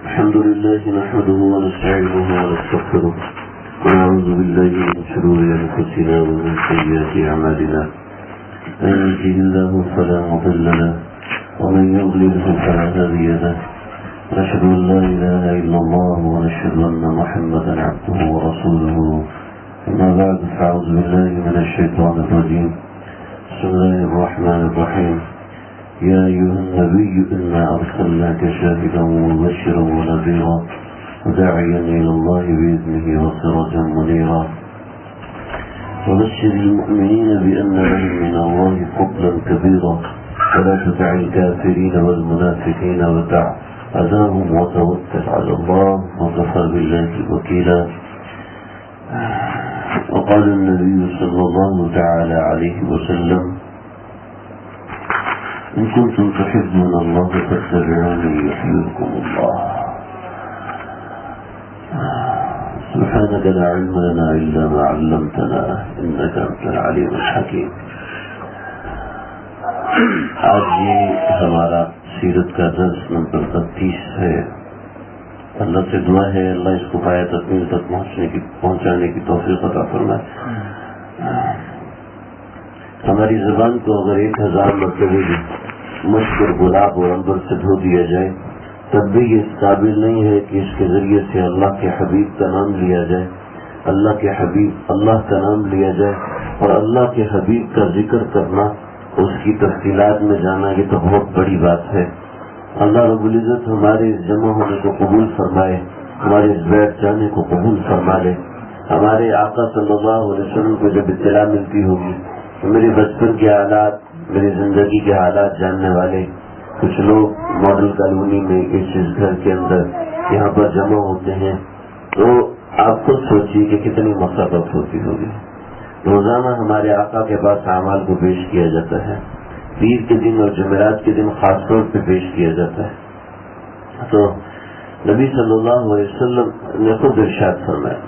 الحمد لله نحمده ونستعينه ونستغفره ونعوذ بالله من شرور أنفسنا ومن سيئات أعمالنا من يهده الله فلا مضل له ومن يضلل فلا هادي له نشهد أن لا إله إلا الله ونشهد أن محمدا عبده ورسوله أما بعد فأعوذ بالله من الشيطان الرجيم بسم الله الرحمن الرحيم يا أيها النبي إنا أرسلناك شاهدا ومبشرا ونذيرا وداعيا إلى الله بإذنه وسراجا منيرا وبشر المؤمنين بأن لهم من الله فضلا كبيرا ولا تطع الكافرين والمنافقين ودع أذاهم وتوكل على الله وكفى بالله وكيلا. وقال النبي صلى الله تعالى عليه وسلم إن كنتم تحبون الله فاتبعوني يحببكم الله. سبحانك لا علم لنا إلا ما علمتنا إنك أنت العليم الحكيم. آج یہ ہمارا سیرت کا درس نمبر 32 ہے. اللہ سے دعا ہے اللہ اس کو پایا تکمیل تک پہنچانے کی توفیق عطا فرمائے. ہماری زبان کو اگر 1000 مرتبہ مشکل گلاب اور عنبر سے دھو دیا جائے تب بھی یہ اس قابل نہیں ہے کہ اس کے ذریعے سے اللہ کے حبیب کا نام لیا جائے, اللہ کے حبیب اللہ کا نام لیا جائے اور اللہ کے حبیب کا ذکر کرنا, اس کی تفصیلات میں جانا, یہ تو بہت بڑی بات ہے. اللہ رب العزت ہمارے اس جمع ہونے کو قبول فرمائے, ہمارے اس بیٹھ جانے کو قبول فرما لے. ہمارے آقا صلی اللہ علیہ وسلم کو جب اطلاع ملتی ہوگی تو میرے بچپن کے حالات, میری زندگی کے حالات جاننے والے کچھ لوگ ماڈل کالونی میں اس گھر کے اندر یہاں پر جمع ہوتے ہیں, تو آپ خود سوچیے کہ کتنی مسابقت ہوتی ہوگی. روزانہ ہمارے آقا کے پاس اعمال کو پیش کیا جاتا ہے, پیر کے دن اور جمعرات کے دن خاص طور پہ پیش کیا جاتا ہے. تو نبی صلی اللہ علیہ وسلم نے خود ارشاد فرمایا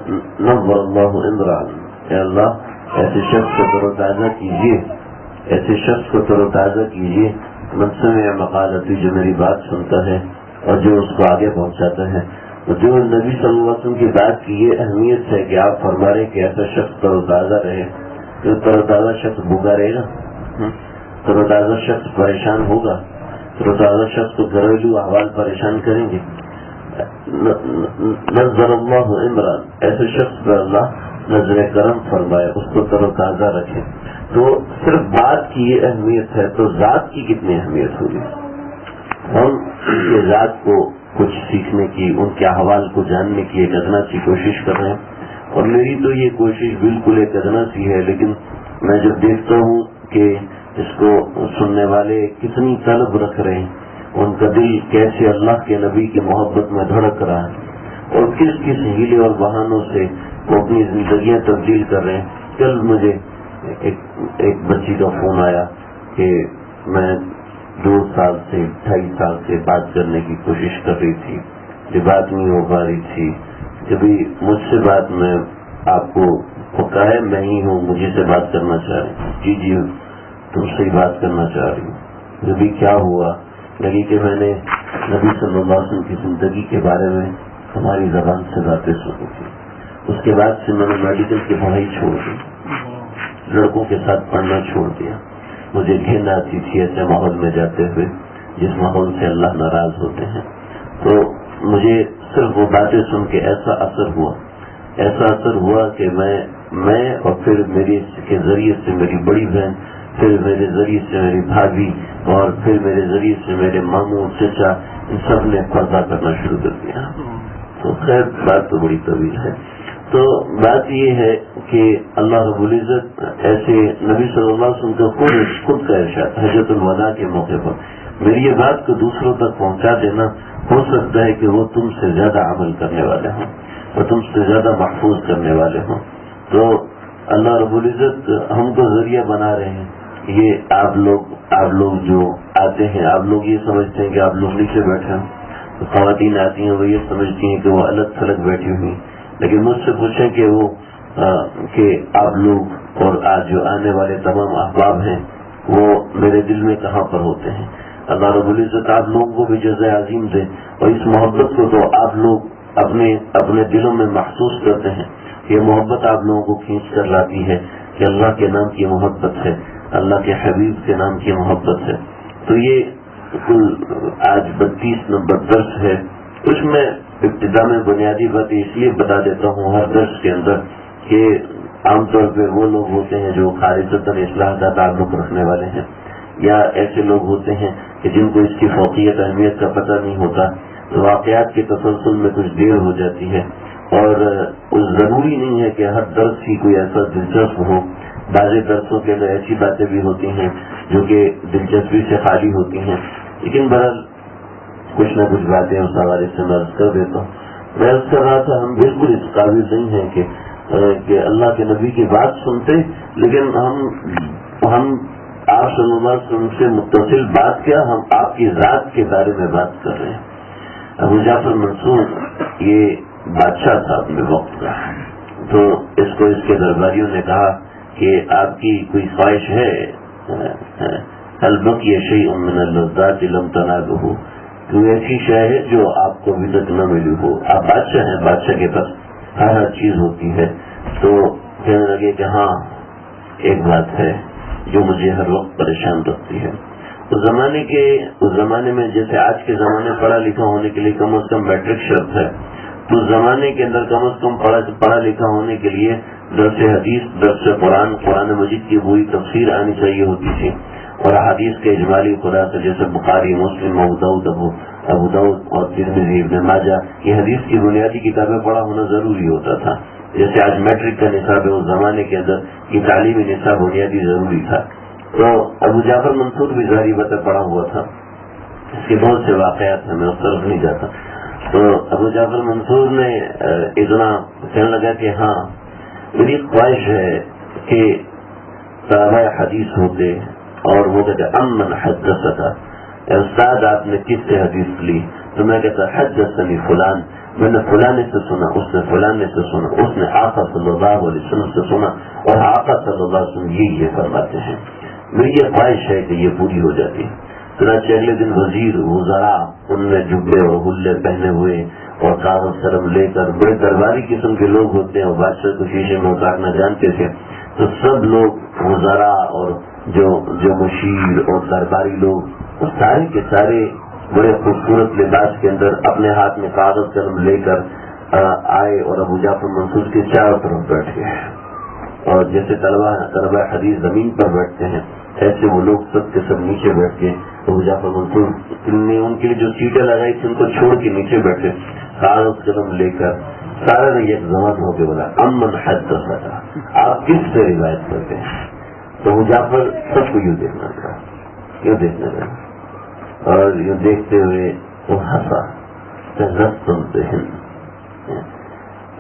نور اللہ عمران, اے اللہ ایسے شخص کو تر و تازہ کیجیے, ایسے شخص کو تر و تازہ کیجیے من سمع مقالتی, جو میری بات سنتا ہے اور جو اس کو آگے پہنچاتا ہے. جو نبی صلی اللہ علیہ وسلم کی بات کی یہ اہمیت ہے کہ آپ فرما رہے کہ ایسا شخص تر و تازہ رہے. جو تر و تازہ شخص بھوکا رہے گا, تر و تازہ شخص پریشان ہوگا, تر و تازہ شخص کو گھریلو احوال پریشان کریں گے. نظر اللہ عمران, ایسے شخص پر اللہ نظر کرم فرمائے, اس کو تر و تازہ رکھے. تو صرف بات کی یہ اہمیت ہے تو ذات کی کتنی اہمیت ہوگی. ہم یہ ذات کو کچھ سیکھنے کی, ان کے احوال کو جاننے کی ایک ادنا سی کوشش کر رہے ہیں, اور میری تو یہ کوشش بالکل ایک ادنا سی ہے, لیکن میں جب دیکھتا ہوں کہ اس کو سننے والے کتنی طلب رکھ رہے ہیں, ان کا دل کیسے اللہ کے نبی کی محبت میں دھڑک رہا ہے اور کس کس ہیلے اور بہانوں سے وہ اپنی زندگیاں تبدیل کر رہے ہیں. کل مجھے ایک بچی کا فون آیا کہ میں 2 سال سے 2.5 سال سے بات کرنے کی کوشش کر رہی تھی, یہ بات نہیں ہو پا رہی تھی. جبھی مجھ سے بات, میں آپ کو کہا ہے میں ہی ہوں, مجھے سے بات کرنا چاہ رہی ہوں. جی جی تم سے ہی بات کرنا چاہ رہی ہوں. جبھی کیا ہوا, لگی کہ میں نے نبی صلی اللہ علیہ وسلم کی زندگی کے بارے میں ہماری زبان سے باتیں سنی تھی. اس کے بعد سے میں نے میڈیکل کی پڑھائی چھوڑ دی, لڑکوں کے ساتھ پڑھنا چھوڑ دیا. مجھے گھن آتی تھی ایسے ماحول میں جاتے ہوئے جس ماحول سے اللہ ناراض ہوتے ہیں. تو مجھے صرف وہ باتیں سن کے ایسا اثر ہوا کہ میں اور پھر میرے کے ذریعے سے میری بڑی بہن, پھر میرے ذریعے سے میری بھابھی, اور پھر میرے ذریعے سے میرے ماموں چچا, ان سب نے پردہ کرنا شروع کر دیا. تو خیر بات تو بڑی طویل ہے. تو بات یہ ہے کہ اللہ رب العزت ایسے نبی صلی اللہ علیہ وسلم کا خود کا ارشاد حجۃ الوداع کے موقع پر میری یہ بات کو دوسروں تک پہنچا دینا, ہو سکتا ہے کہ وہ تم سے زیادہ عمل کرنے والے ہوں اور تم سے زیادہ محفوظ کرنے والے ہوں. تو اللہ رب العزت ہم کو ذریعہ بنا رہے ہیں. یہ آپ لوگ جو آتے ہیں, آپ لوگ یہ سمجھتے ہیں کہ آپ لوگ نیچے بیٹھے ہیں, تو خواتین آتی ہیں وہ یہ سمجھتی ہیں کہ وہ الگ تھلگ بیٹھی ہوئی, لیکن مجھ سے پوچھیں کہ آپ لوگ اور آج جو آنے والے تمام احباب ہیں وہ میرے دل میں کہاں پر ہوتے ہیں. اللہ رب العزت آپ لوگوں کو بھی جزائے عظیم دے، اور اس محبت کو تو آپ لوگ اپنے دلوں میں محسوس کرتے ہیں. یہ محبت آپ لوگوں کو کھینچ کر لاتی ہے کہ اللہ کے نام کی محبت ہے، اللہ کے حبیب کے نام کی محبت ہے. تو یہ کل آج 32 نمبر درس ہے. کچھ میں ابتدا میں بنیادی بات اس لیے بتا دیتا ہوں ہر درس کے اندر کہ عام طور پہ وہ لوگ ہوتے ہیں جو خالصتاً اصلاح کا تعلق رکھنے والے ہیں، یا ایسے لوگ ہوتے ہیں کہ جن کو اس کی فوقیت اہمیت کا پتہ نہیں ہوتا، تو واقعات کے تسلسل میں کچھ دیر ہو جاتی ہے. اور ضروری نہیں ہے کہ ہر درس ہی کوئی ایسا دلچسپ ہو. بعض درسوں کے اندر ایسی باتیں بھی ہوتی ہیں جو کہ دلچسپی سے خالی ہوتی ہیں. لیکن بہرحال کچھ نہ کچھ باتیں اس حوالے سے میں عرض کر دیتا ہوں. میں عرض کر رہا تھا ہم بالکل اس قابل نہیں ہیں کہ اللہ کے نبی کی بات سنتے، لیکن ہم آپ صلی اللہ علیہ وسلم سے متصل بات کیا، ہم آپ کی ذات کے بارے میں بات کر رہے ہیں. ابو جعفر منصور یہ بادشاہ تھا اپنے وقت کا، تو اس کو اس کے درباریوں نے کہا کہ آپ کی کوئی خواہش ہے، هل بقي شيء من اللذات لم تنالوه، کوئی ایسی شے ہے جو آپ کو ابھی تک نہ ملی ہو. آپ بادشاہ ہیں، بادشاہ کے پاس ہر چیز ہوتی ہے. تو کہنے لگے کہ ہاں ایک بات ہے جو مجھے ہر وقت پریشان رکھتی ہے. اس زمانے میں جیسے آج کے زمانے پڑھا لکھا ہونے کے لیے کم از کم میٹرک شرط ہے، تو اس زمانے کے اندر کم از کم پڑھا لکھا ہونے کے لیے درس حدیث، درس قرآن مجید کی پوری تفسیر آنی چاہیے ہوتی تھی، اور حدیث کے اجمالی خلاصہ جیسے بخاری، مسلم، ابو داؤد اور ترمذی، ابن ماجہ، یہ حدیث کی بنیادی کتابیں پڑھا ہونا ضروری ہوتا تھا. جیسے آج میٹرک کا نصاب ہے، اس زمانے کے اندر یہ تعلیمی نصاب بنیادی ضروری تھا. تو ابو جعفر منصور بھی ظاہری باتیں پڑھا ہوا تھا. اس کے بہت سے واقعات ہیں، میں اس طرف نہیں جاتا. تو ابو جعفر منصور نے اتنا کہنے لگا کہ ہاں میری خواہش ہے کہ طلبہ حدیث ہوتے اور وہ کہتے امن حدثک، استاد آپ نے کس سے حدیث لی؟ تو میں کہتا حدثنی فلان، میں نے فلانے سے سنا، اس نے فلانے سے سنا، اس نے آقا صلی اللہ علیہ وسلم سے سنا، اور آقا صلی اللہ علیہ وسلم یہ فرماتے ہیں. میری یہ خواہش ہے کہ یہ پوری ہو جاتی. چنانچہ اگلے دن وزراء ان نے جبے اور غلے پہنے ہوئے اور کاغذ قلم لے کر، بڑے درباری قسم کے لوگ ہوتے ہیں اور بادشاہ کو شیشے میں اتارنا جانتے تھے، تو سب لوگ وزراء اور جو مشیر اور درباری لوگ سارے کے سارے بڑے خوبصورت لباس کے اندر اپنے ہاتھ میں کاغذ قلم لے کر آئے اور ابو جعفر منصور کے چاروں طرف بیٹھ گئے. اور جیسے طلبہ حدیث زمین پر بیٹھتے ہیں، ایسے وہ لوگ سب کے سب نیچے بیٹھ کے ابو جعفر منصور نے ان کے لیے جو سیٹیں لگائی تھی ان کو چھوڑ کے نیچے بیٹھے، کاغذ قلم لے کر سارے نے ایک زمان ہو کے بولا امن حدثک، آپ کس سے روایت کرتے ہیں؟ تو ابو جعفر سب کو یوں دیکھنا لگا اور یوں دیکھتے ہوئے وہ ہنسا.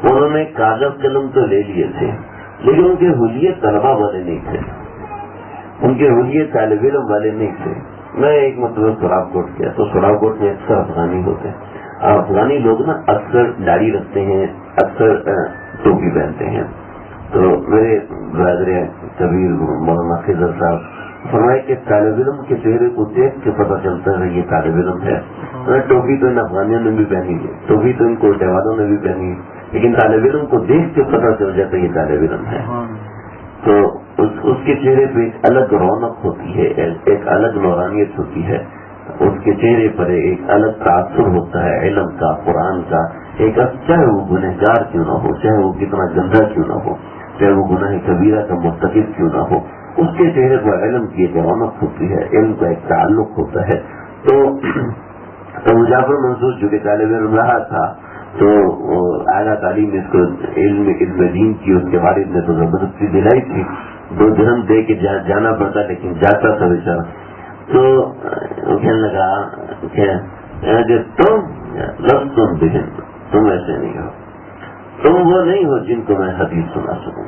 انہوں نے کاغذ قلم تو لے لیے تھے، لیکن ان کے حلیے طلبہ والے نہیں تھے، ان کے حلیے طالب علم والے نہیں تھے. میں ایک مرتبہ سوراخ کوٹ کیا تو سوراخ کوٹ میں اکثر افغانی ہوتے ہیں. افغانی لوگ نا اکثر داڑھی رکھتے ہیں، اکثر ٹوپی پہنتے ہیں. تو میرے برادر کبیر مولانا خضر صاحب فرمائے کہ طالب علم کے چہرے کو دیکھ کے پتہ چلتا ہے یہ طالب علم ہے. ٹوپی تو ان افغانیوں نے بھی پہنی ہے، ٹوپی تو ان کوٹے والوں نے بھی پہنی ہے، لیکن طالب علم کو دیکھ کے پتہ چل جاتا ہے یہ طالب علم ہے. تو اس کے چہرے پہ ایک الگ رونق ہوتی ہے، ایک الگ نورانیت ہوتی ہے. اس کے چہرے پر ایک الگ تاثر ہوتا ہے علم کا، قرآن کا. ایک چاہے وہ گنہگار کیوں نہ ہو، چاہے وہ کتنا گندا کیوں نہ ہو، چاہے وہ گناہ کبیرہ کا مرتکب کیوں نہ ہو، اس کے چہرے پر علم کی ایک رونق ہوتی ہے، علم کا ایک تعلق ہوتا ہے. تو ابو جعفر منصور جو کہ طالب علم رہا تھا، تو اعلیٰ تعلیم اس کو علم دین کی اس کے والد نے تو زبردستی دلائی تھی، 2 درہم دے کے جانا پڑتا، لیکن جاتا تھا بیچارہ. تو کہنے لگا کہ تم ایسے نہیں ہو، تم وہ نہیں ہو جن کو میں حدیث سنا سکوں،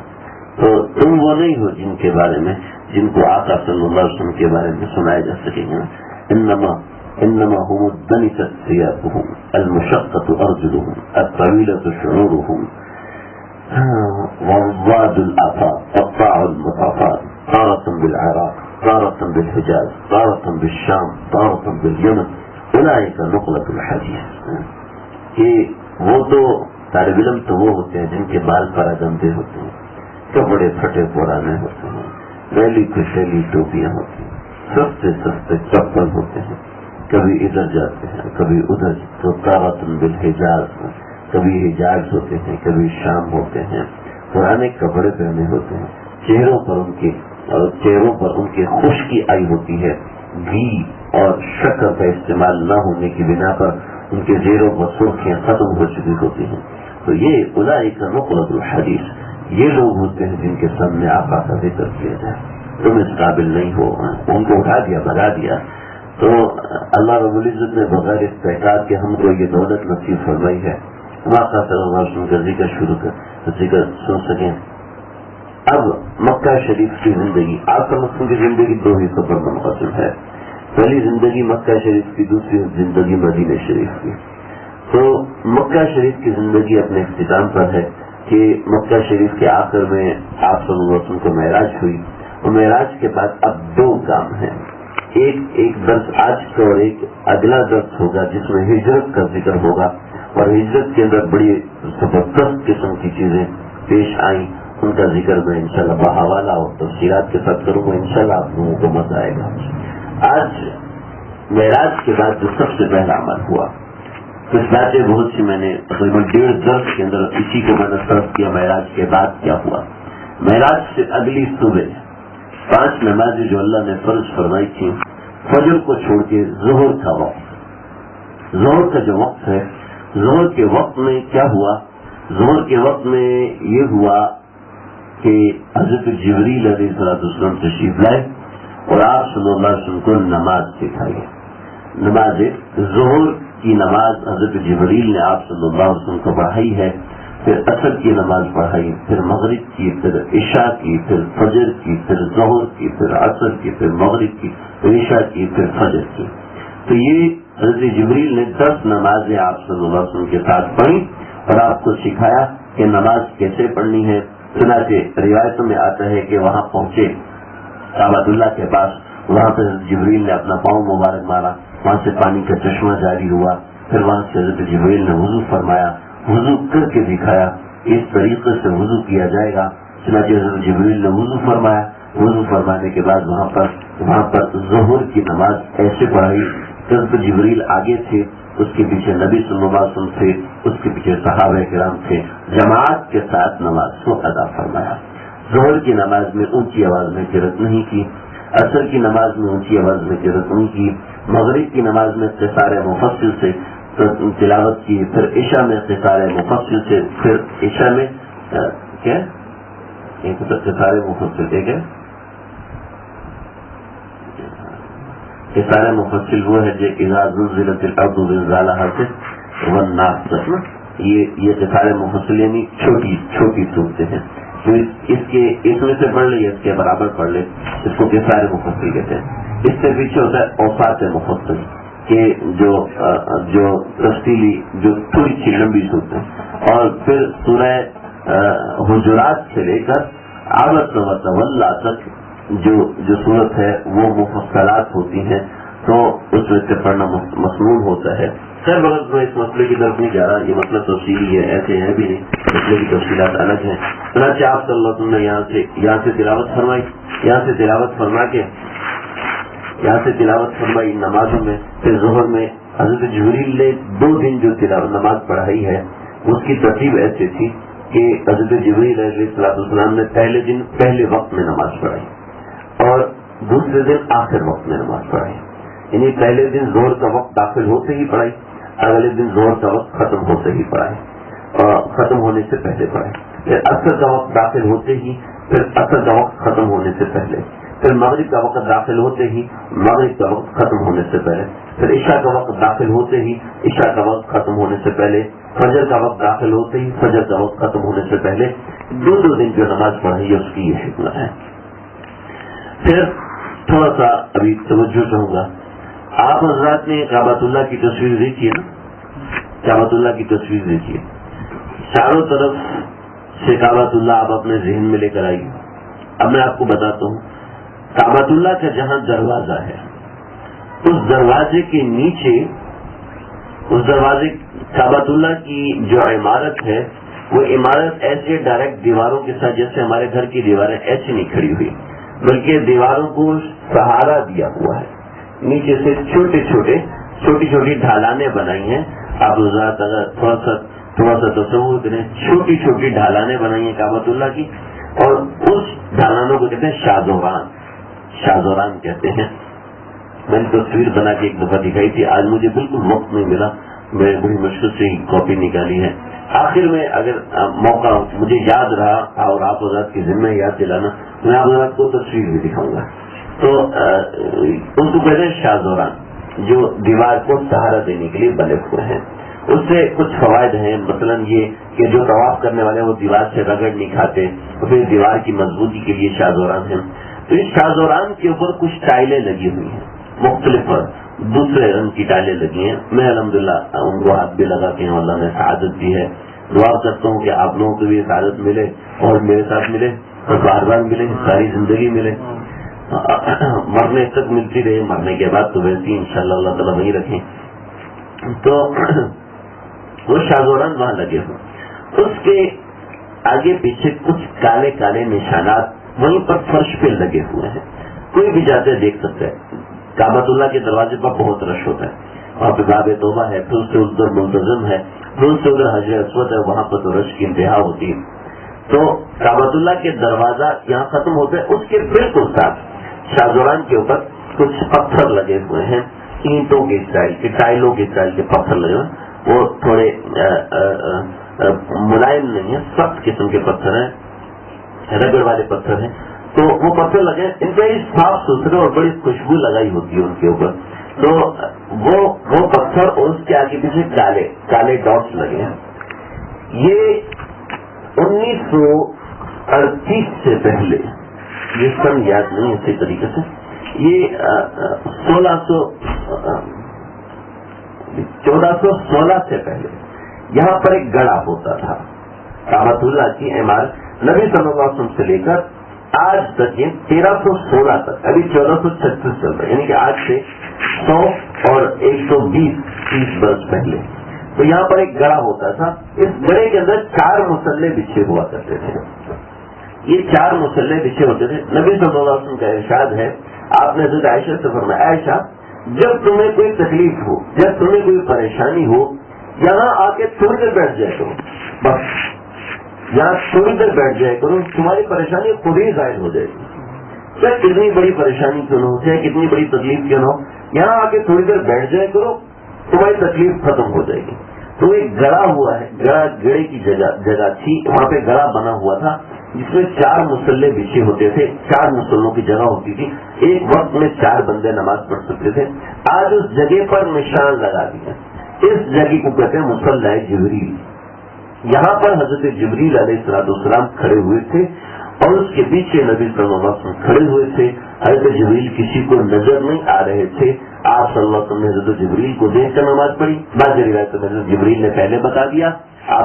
تو تم وہ نہیں ہو جن کے بارے میں، جن کو آقا صلی اللہ علیہ وسلم کے بارے میں سنایا جا سکے گا. انما هم الدنست ثيابهم المشقة ارجلهم الطويلة شعورهم والضاد الآفاق قطاع المطافات طارة بالعراق تارة بالحجاز تارة بالشام تارة بالیمن اولئک نقلۃ الحدیث، کہ وہ تو طالب علم تو وہ ہوتے ہیں جن کے بال پر گندے ہوتے ہیں، کپڑے پھٹے پرانے ہوتے ہیں، میلی کھسیلی ٹوپیاں ہوتی ہیں، سستے سستے چپل ہوتے ہیں، کبھی ادھر جاتے ہیں کبھی ادھر، تو تارۃ بالحجاز، کبھی حجاز ہوتے ہیں کبھی شام ہوتے ہیں، پرانے کپڑے پہنے ہوتے ہیں، چہروں پر ان کے خشکی آئی ہوتی ہے، گھی اور شکر کا استعمال نہ ہونے کی بنا پر ان کے زیروں پر سرخیاں ختم ہو چکی ہوتی ہیں۔ تو یہ اولئک نقلۃ الحدیث، یہ لوگ ہوتے ہیں جن کے سامنے آقا کا ذکر کیا جائے، تم اس قابل نہیں ہو، ان کو اٹھا دیا بھگا دیا۔ تو اللہ رب العزت نے بغیر استحقاق کے ہم کو یہ دولت نصیب فرمائی ہے، ہم آقا صلی اللہ علیہ وسلم کا ذکر سن سکیں۔ اب مکہ شریف کی زندگی، آپ سمجھتے کی زندگی دو حصوں پر منقسم ہے، پہلی زندگی مکہ شریف کی، دوسری زندگی مدینہ شریف کی۔ تو مکہ شریف کی زندگی اپنے اختتام پر ہے کہ مکہ شریف کے آخر میں آپ صلی اللہ علیہ وسلم کو معراج ہوئی، اور معراج کے بعد اب دو کام ہیں، ایک درس آج کا اور ایک اگلا درس ہوگا جس میں ہجرت کا ذکر ہوگا، اور ہجرت کے اندر بڑی زبردست قسم کی چیزیں پیش آئیں، ان کا ذکر میں انشاءاللہ بحوالہ اور تفصیلات کے ساتھ کروں گا، انشاءاللہ آپ لوگوں کو مزہ آئے گا۔ آج معراج کے بعد جو سب سے پہلا عمل ہوا، کچھ باتیں بہت سی میں نے تقریباً 1.5 درس کے اندر اسی کو میں نے صرف کیا، معراج کے بعد کیا ہوا۔ معراج سے اگلی صبح 5 نمازیں جو اللہ نے فرض فرمائی تھی، فجر کو چھوڑ کے ظہر کا وقت، ظہر کا جو وقت ہے، ظہر کے وقت میں کیا ہوا؟ ظہر کے وقت میں یہ ہوا کہ حضرت جبریل علیہ السلام تشریف لائے اور آپ صلی اللہ علیہ وسلم کو نماز سکھائی۔ نماز ظہر کی نماز حضرت جبریل نے آپ صلی اللہ علیہ وسلم کو پڑھائی ہے، پھر عصر کی نماز پڑھائی، پھر مغرب کی، پھر عشاء کی، پھر فجر کی، پھر ظہر کی، پھر عصر کی، پھر مغرب کی، پھر عشاء کی، پھر فجر کی۔ تو یہ حضرت جبریل نے 10 نمازیں آپ صلی اللہ علیہ وسلم کے ساتھ پڑھی اور آپ کو سکھایا کہ نماز کیسے پڑھنی ہے۔ چنانچہ روایتوں میں آتا ہے کہ وہاں پہنچے کعبۃ اللہ کے پاس، وہاں پہ جبریل نے اپنا پاؤں مبارک مارا، وہاں سے پانی کا چشمہ جاری ہوا، پھر وہاں سے حضرت جبریل نے وضو فرمایا، وضو کر کے دکھایا اس طریقے سے وضو کیا جائے گا۔ چنانچہ حضرت جبریل نے وضو فرمایا، وضو فرمانے کے بعد وہاں پر ظہر کی نماز ایسے پڑھائی، حضرت جبریل آگے تھے، اس کے پیچھے نبی صلی اللہ علیہ وسلم تھے، اس کے پیچھے صحابہ کرام تھے، جماعت کے ساتھ نماز کو ادا فرمایا۔ ظہر کی نماز میں اونچی آواز میں قرات نہیں کی، عصر کی نماز میں اونچی آواز میں قرات نہیں کی، مغرب کی نماز میں اختصار مفصل سے تلاوت کی، پھر عشاء میں اختصار مفصل سے، پھر عشاء میں کیا ایک اختصار مفصل ایک ہے اختصار مفصل وہ ہے جو اذا زلزلت الارض زلزالها سے والناس تک، یہ اختصار مفصل یعنی چھوٹی صورتیں ہیں، تو اس میں سے پڑھ لے یا اس کے برابر پڑھ لے، اس کو اختصار مفصل کہتے ہیں۔ اس سے پیچھے ہوتا ہے اوساط مفصل کہ جو تفصیلی جو تھوڑی سی لمبی صورت ہے، اور پھر سورہ حجرات سے لے کر عبس و تولا تک جو صورت ہے وہ مفصلات ہوتی ہیں، تو اس میں سے پڑھنا مسنون ہوتا ہے۔ خیر بغیر میں اس مسئلے کی طرف نہیں جا رہا، یہ مسئلہ تفصیلی ہے، ایسے ہیں بھی نہیں، مسئلے کی تفصیلات الگ ہیں۔ چنانچہ آپ صلی اللہ علیہ وسلم نے یہاں سے تلاوت فرمائی، یہاں سے تلاوت فرمائی نمازوں میں، پھر ظہر میں حضرت جبریل نے 2 دن جو نماز پڑھائی ہے اس کی ترتیب ایسی تھی کہ حضرت جبریل علیہ السلام نے پہلے دن پہلے وقت میں نماز پڑھائی اور دوسرے دن آخر وقت میں نماز پڑھائی، یعنی پہلے دن ظہر کا وقت داخل ہوتے ہی پڑھائی، اگلے دن ظہر کا وقت ختم ہوتے ہی پڑھائی اور ختم ہونے سے پہلے پڑھائی، پھر عصر کا وقت داخل ہوتے ہی، پھر عصر کا وقت ختم ہونے سے پہلے، پھر مغرب کا وقت داخل ہوتے ہی، مغرب کا وقت ختم ہونے سے پہلے، پھر عشاء کا وقت داخل ہوتے ہی، عشاء کا وقت ختم ہونے سے پہلے، فجر کا وقت داخل ہوتے ہی، فجر کا وقت ختم ہونے سے پہلے 2 دن جو نماز پڑھائی ہے اس کی یہ حکمت ہے۔ پھر تھوڑا سا ابھی توجہ چاہوں گا، آپ حضرات نے کعبۃ اللہ کی تصویر دیکھی ہے نا، کعبۃ اللہ کی تصویر دیکھیے، چاروں طرف سے کعبۃ اللہ آپ اپنے ذہن میں لے کر آئیے۔ اب میں آپ کو بتاتا ہوں کعبۃ اللہ کا جہاں دروازہ ہے اس دروازے کے نیچے، اس دروازے کعبۃ اللہ کی جو عمارت ہے وہ عمارت ایسے ڈائریکٹ دیواروں کے ساتھ جیسے ہمارے گھر کی دیواریں ایسے نہیں کھڑی ہوئی، بلکہ دیواروں کو سہارا دیا ہوا ہے، نیچے سے چھوٹی چھوٹی ڈھالانیں بنائی ہیں. آپ حضرات اگر تھوڑا سا تصور کریں، چھوٹی چھوٹی ڈھالانیں بنائی ہیں کعبۃ اللہ کی، اور اس ڈھالانوں کو کہتے ہیں شاہزوران کہتے ہیں. میں نے تصویر بنا کے ایک دفعہ دکھائی تھی، آج مجھے بالکل وقت نہیں ملا، میں بڑی مشکل سے ہی کاپی نکالی ہے. آخر میں اگر موقع مجھے یاد رہا اور آپ حضرات کی ذمہ یاد دلانا، میں آپ حضرات کو تصویر بھی دکھاؤں گا. تو ان کو کہتے ہیں شاہزوران، جو دیوار کو سہارا دینے کے لیے بنے ہوئے ہیں. اس سے کچھ فوائد ہیں، مثلا یہ کہ جو طواف کرنے والے وہ دیوار سے رگڑ نہیں کھاتے، اور پھر دیوار کی مضبوطی کے لیے شاہزوران ہیں. تو اس شاہزوران کے اوپر کچھ ٹائلیں لگی ہوئی ہیں، مختلف دوسرے رنگ کی ٹائلیں لگی ہیں. میں الحمدللہ ان کو ہاتھ بھی لگاتے ہیں، اللہ نے سعادت دی ہے. دعا کرتا ہوں کہ آپ لوگوں کو بھی سعادت ملے اور میرے ساتھ ملے اور بار بار ملے، ساری زندگی ملے، مرنے تک ملتی رہے، مرنے کے بعد تو ویسے ہی انشاءاللہ اللہ تعالیٰ وہیں رکھیں. تو وہ شاہزوران وہاں لگے ہوئے، اس کے آگے پیچھے کچھ کالے کالے نشانات وہیں پر فرش پہ لگے ہوئے ہیں. کوئی بھی جاتے دیکھ سکتا ہے. کعبۃ اللہ کے دروازے پر بہت رش ہوتا ہے، وہاں پہ باب توبہ ہے، پھر اس سے ادھر ملتزم ہے، پھر اس سے ادھر حجر اسود ہے، وہاں پر تو رش کی انتہا ہوتی ہے. تو کعبۃ اللہ کے دروازہ یہاں ختم ہوتا ہے، اس کے بالکل ساتھ شاہزوران کے اوپر کچھ پتھر لگے ہوئے ہیں، اینٹوں کے اسٹائل کے، ٹائلوں کے اسٹائل کے پتھر لگے ہوئے ہیں. وہ تھوڑے ملائم نہیں ہیں، سخت قسم کے پتھر ہیں، رگڑ والے پتھر ہیں. تو وہ پتھر لگے، ان پہ صاف ستھرے اور بڑی خوشبو لگائی ہوتی ہے ان کے اوپر. تو وہ پتھر اور اس کے آگے پیچھے کالے ڈاٹس لگے ہیں. یہ 1938 سے پہلے، یہ سن یاد نہیں اسی طریقے سے، یہ 1416 سے پہلے یہاں پر ایک گڑھا ہوتا تھا. کعبۃ اللہ کی عمارت نبی صلی اللہ علیہ وسلم سے لے کر آج تک، یہ 1316 تک، ابھی 1436 چل رہا ہے، یعنی کہ آج سے 100 اور 120 برس پہلے. تو یہاں پر ایک گڑھا ہوتا تھا. اس گڑھے کے اندر 4 مصلے بچھے ہوا کرتے تھے. یہ 4 مصلے بچھے ہوتے تھے. نبی صلی اللہ علیہ وسلم کا ارشاد ہے، آپ نے حضرت عائشہ سے فرمایا، عائشہ جب تمہیں کوئی تکلیف ہو، جب تمہیں کوئی پریشانی ہو، یہاں آ کے تھوڑی دیر بیٹھ جائے کرو، بس یہاں تھوڑی دیر بیٹھ جائے کرو، تمہاری پریشانی خود ہی ظاہر ہو جائے گی. چاہے کتنی بڑی پریشانی کیوں نہ ہو، چاہے کتنی بڑی تکلیف کیوں نہ ہو، یہاں آ کے تھوڑی دیر بیٹھ جائے کرو، تمہاری تکلیف ختم ہو جائے گی. تو ایک گڑھا ہوا ہے، گڑھے کی جگہ تھی، وہاں پہ گڑھا بنا ہوا تھا جس میں 4 مصلے بچھے ہوتے تھے. 4 مصلوں کی جگہ ہوتی تھی، ایک وقت میں 4 بندے نماز پڑھ سکتے تھے. آج اس جگہ پر نشان لگا دیا. اس جگہ کو کہتے ہیں مصلی جبریل. یہاں پر حضرت جبریل علیہ السلام کھڑے ہوئے تھے اور اس کے پیچھے نبی صلی اللہ علیہ وسلم کھڑے ہوئے تھے. حضرت جبریل کسی کو نظر نہیں آ رہے تھے. آپ صلی اللہ علیہ وسلم نے حضرت جبریل کو دیکھ کر نماز پڑھی. بعض روایتوں میں حضرت جبریل نے پہلے بتا دیا، آپ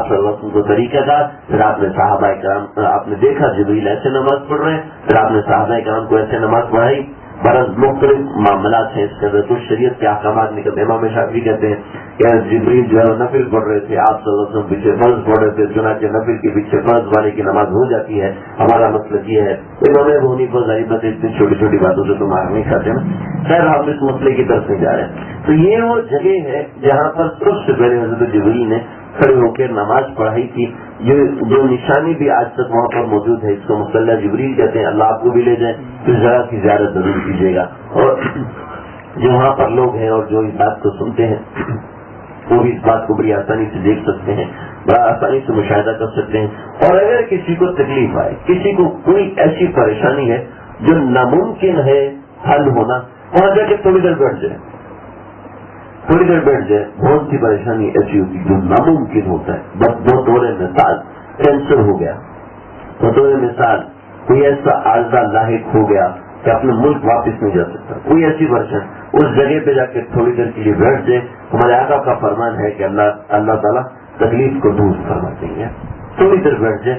صلی اللہ علیہ وسلم کو طریقہ تھا. پھر آپ نے صحابہ کرام، آپ نے دیکھا جبریل ایسے نماز پڑھ رہے ہیں، پھر آپ نے صحابہ کرام کو ایسے نماز پڑھائی. برض مختلف معاملات ہیں اس کے اندر، کچھ شریعت کے احکامات نکلتے. امام شافعی کہتے ہیں کہ جبریل جو ہے نفل پڑھ رہے تھے، آپ صلی اللہ علیہ وسلم پیچھے فرض پڑھ رہے تھے، چنانچہ نفل کے پیچھے فرض والے کی نماز ہو جاتی ہے. ہمارا مطلب یہ ہے امام ابو حنیفہ ظاہر اتنی چھوٹی چھوٹی باتوں سے تو مار نہیں کھاتے نا. خیر ہم اس مسئلے کی طرف نہیں جا رہے ہیں. تو یہ وہ جگہ ہے جہاں پر سب سے پہلے حضرت جبریل نے کھڑے ہو کے نماز پڑھائی تھی. جو نشانی بھی آج تک وہاں پر موجود ہے، اس کو مصلی جبریل کہتے ہیں. اللہ آپ کو بھی لے جائیں تو ذرا کی زیارت ضرور کیجیے گا. اور جو وہاں پر لوگ ہیں اور جو اس بات کو سنتے ہیں وہ بھی اس بات کو بڑی آسانی سے دیکھ سکتے ہیں، بڑا آسانی سے مشاہدہ کر سکتے ہیں. اور اگر کسی کو تکلیف آئے، کسی کو کوئی ایسی پریشانی ہے جو ناممکن ہے حل ہونا، وہاں جا کے تھوڑی دیر بیٹھ جائے، تھوڑی دیر بیٹھ جائے. بہت سی پریشانی ایسی ہوتی جو ناممکن ہوتا ہے. بس بطور مثال کینسر ہو گیا، بطور مثال کوئی ایسا عارضہ لاحق ہو گیا کہ اپنے ملک واپس نہیں جا سکتا، کوئی ایسی پریشانی، اس جگہ پہ جا کے تھوڑی دیر کے لیے بیٹھ جائے. ہمارے آقا کا فرمان ہے کہ اللہ تعالیٰ تکلیف کو دور فرما دیں گے. تھوڑی دیر بیٹھ جائے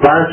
5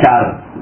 4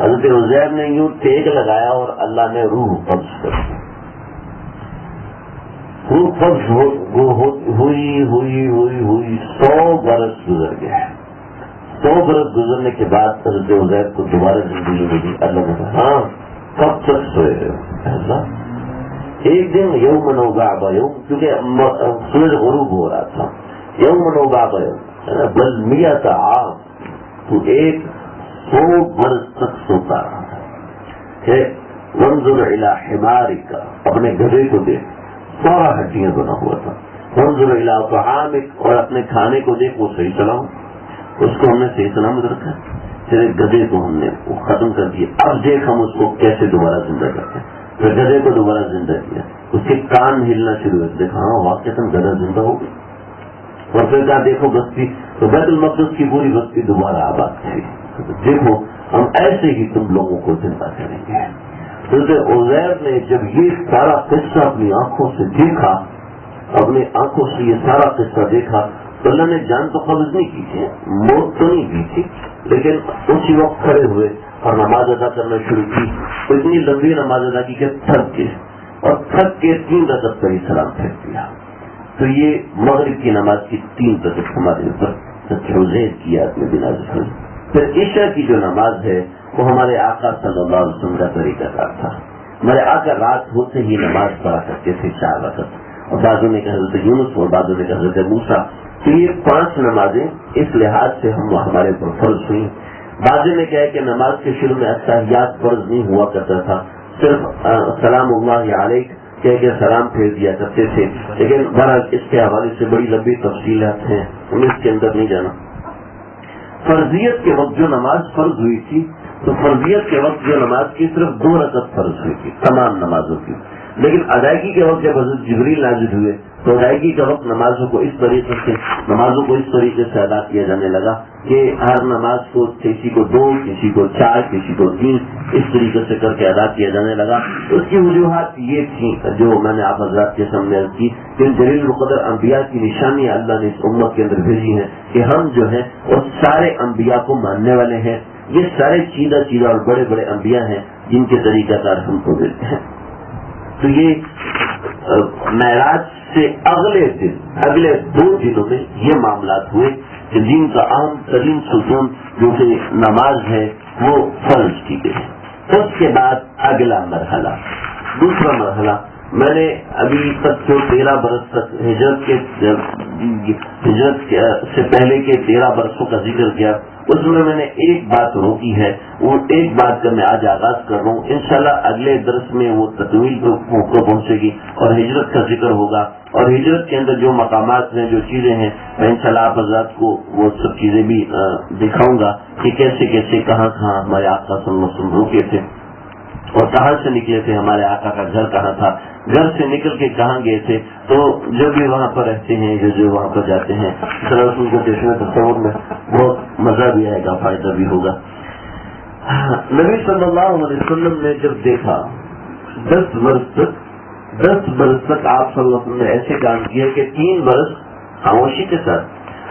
حضرت عزیر نے یوں ٹیک لگایا اور اللہ نے روح قبض کر دی. روح قبض ہوئی 100 برس گزر گئے. 100 برس گزرنے کے بعد حضرت عزیر کو دوبارہ زندگی ملی. اللہ نے کہا ہاں کب تک سوئے رہے ہو؟ ایسا ایک دن یوم نوباب یوم، کیونکہ سورج غروب ہو رہا تھا. یوم نوباب یوم بل میاں کا عام، تو 100 برس تک سوتا رہا کہ منظر الی حمارک، اپنے گدھے کو دیکھ، سارا ہڈیاں بنا ہوا تھا. منظر الی طعامک، اور اپنے کھانے کو دیکھ، وہ صحیح سلام، اس کو ہم نے صحیح سلامت رکھا. پھر ایک گدھے کو ہم نے وہ ختم کر دیا. اب دیکھ ہم اس کو کیسے دوبارہ زندہ کرتے ہیں. پھر گدھے کو دوبارہ زندہ کیا، اس کے کان ہلنا شروع ہوئے. دیکھا ہاں واقعی گدھا زندہ ہو گئی. اور پھر کہا دیکھو بستی، تو بیت المقدس کی پوری بستی دوبارہ آباد تھی. دیکھو ہم ایسے ہی تم لوگوں کو زندہ کریں گے. حضرت عزیر نے جب یہ سارا قصہ اپنی آنکھوں سے دیکھا، اپنی آنکھوں سے یہ سارا قصہ دیکھا، تو اللہ نے جان تو قبض نہیں کی تھی، موت تو نہیں کی تھی، لیکن اسی وقت کھڑے ہوئے اور نماز ادا کرنا شروع کی. تو اتنی لمبی نماز ادا کی کہ تھک گئے، اور تھک کے 3 رکعت پر ہی سلام پھینک دیا. تو یہ مغرب کی نماز کی 3 رکعت ہمارے اوپر عزیر کی یاد میں بنا ہوئی. پھر عشاء کی جو نماز ہے وہ ہمارے آقا صلی اللہ علیہ وسلم کا طریقہ کار تھا. ہمارے آقا رات ہوتے ہی نماز پڑھا کرتے تھے 4 رکعت، اور بعضوں نے کہا حضرت یونس اور بعضوں نے کہا حضرت موسیٰ. تو یہ 5 نمازیں اس لحاظ سے ہمارے اوپر فرض ہوئی. بعضوں نے کہا کہ نماز کے شروع میں التحیات فرض نہیں ہوا کرتا تھا، صرف سلام اللہ علیک کہہ کے سلام پھیر دیا کرتے تھے. لیکن بہرحال اس کے حوالے سے بڑی لمبی تفصیلات ہیں، ہمیں اس کے اندر نہیں جانا. فرضیت کے وقت جو نماز فرض ہوئی تھی، تو فرضیت کے وقت جو نماز کی صرف 2 رکعت فرض ہوئی تھی تمام نمازوں کی. لیکن ادائیگی کے وقت جب حضرت جبریل نازل ہوئے تو ادائیگی کے وقت نمازوں کو اس طریقے سے ادا کیا جانے لگا کہ ہر نماز کو کسی کو 2، کسی کو 4، کسی کو 3 اس طریقے سے کر کے ادا کیا جانے لگا. اس کی وجوہات یہ تھی جو میں نے آپ حضرات کے سامنے عرض کی کہ جلیل القدر انبیاء کی نشانیاں اللہ نے اس امت کے اندر بھیجی ہیں کہ ہم جو ہے وہ سارے انبیاء کو ماننے والے ہیں. یہ سارے سیدھا اور بڑے بڑے انبیاء ہیں جن کے طریقہ کار ہم کو دیتے ہیں. تو یہ معراج سے اگلے 2 دنوں میں یہ معاملات ہوئے کہ دین کا اہم ترین ستون جو کہ نماز ہے وہ فرض کی گئی. اس کے بعد اگلا مرحلہ، دوسرا مرحلہ، میں نے ابھی تک جو 13 برس تک ہجرت سے پہلے کے 13 برسوں کا ذکر کیا، اس میں نے ایک بات روکی ہے. وہ ایک بات کا میں آج آغاز کر رہا ہوں. انشاءاللہ اگلے درس میں وہ تکمیل کو پہنچے گی اور ہجرت کا ذکر ہوگا، اور ہجرت کے اندر جو مقامات ہیں، جو چیزیں ہیں، میں انشاءاللہ آپ حضرات کو وہ سب چیزیں بھی دکھاؤں گا کہ کیسے کہاں ہمارے آقا صلی اللہ علیہ وسلم رکے تھے اور کہاں سے نکلے تھے، ہمارے آقا کا گھر کہاں تھا، گھر سے نکل کے کہاں گئے تھے. تو جو بھی وہاں پر رہتے ہیں، جو وہاں پر جاتے ہیں، ان کو دیکھنے تصور میں بہت مزہ بھی آئے گا، فائدہ بھی ہوگا. نبی صلی اللہ علیہ وسلم نے جب دیکھا 10 برس تک آپ صلی اللہ علیہ وسلم نے ایسے کام کیا کہ 3 برس خاموشی کے ساتھ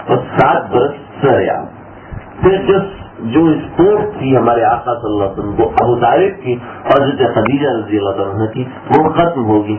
اور 7 برس سریعان. پھر جو اسپورٹ تھی ہمارے آقا صلی اللہ علیہ وسلم کو، ابو طالب کی اور حضرت خدیجہ رضی اللہ عنہ کی، وہ ختم ہوگی.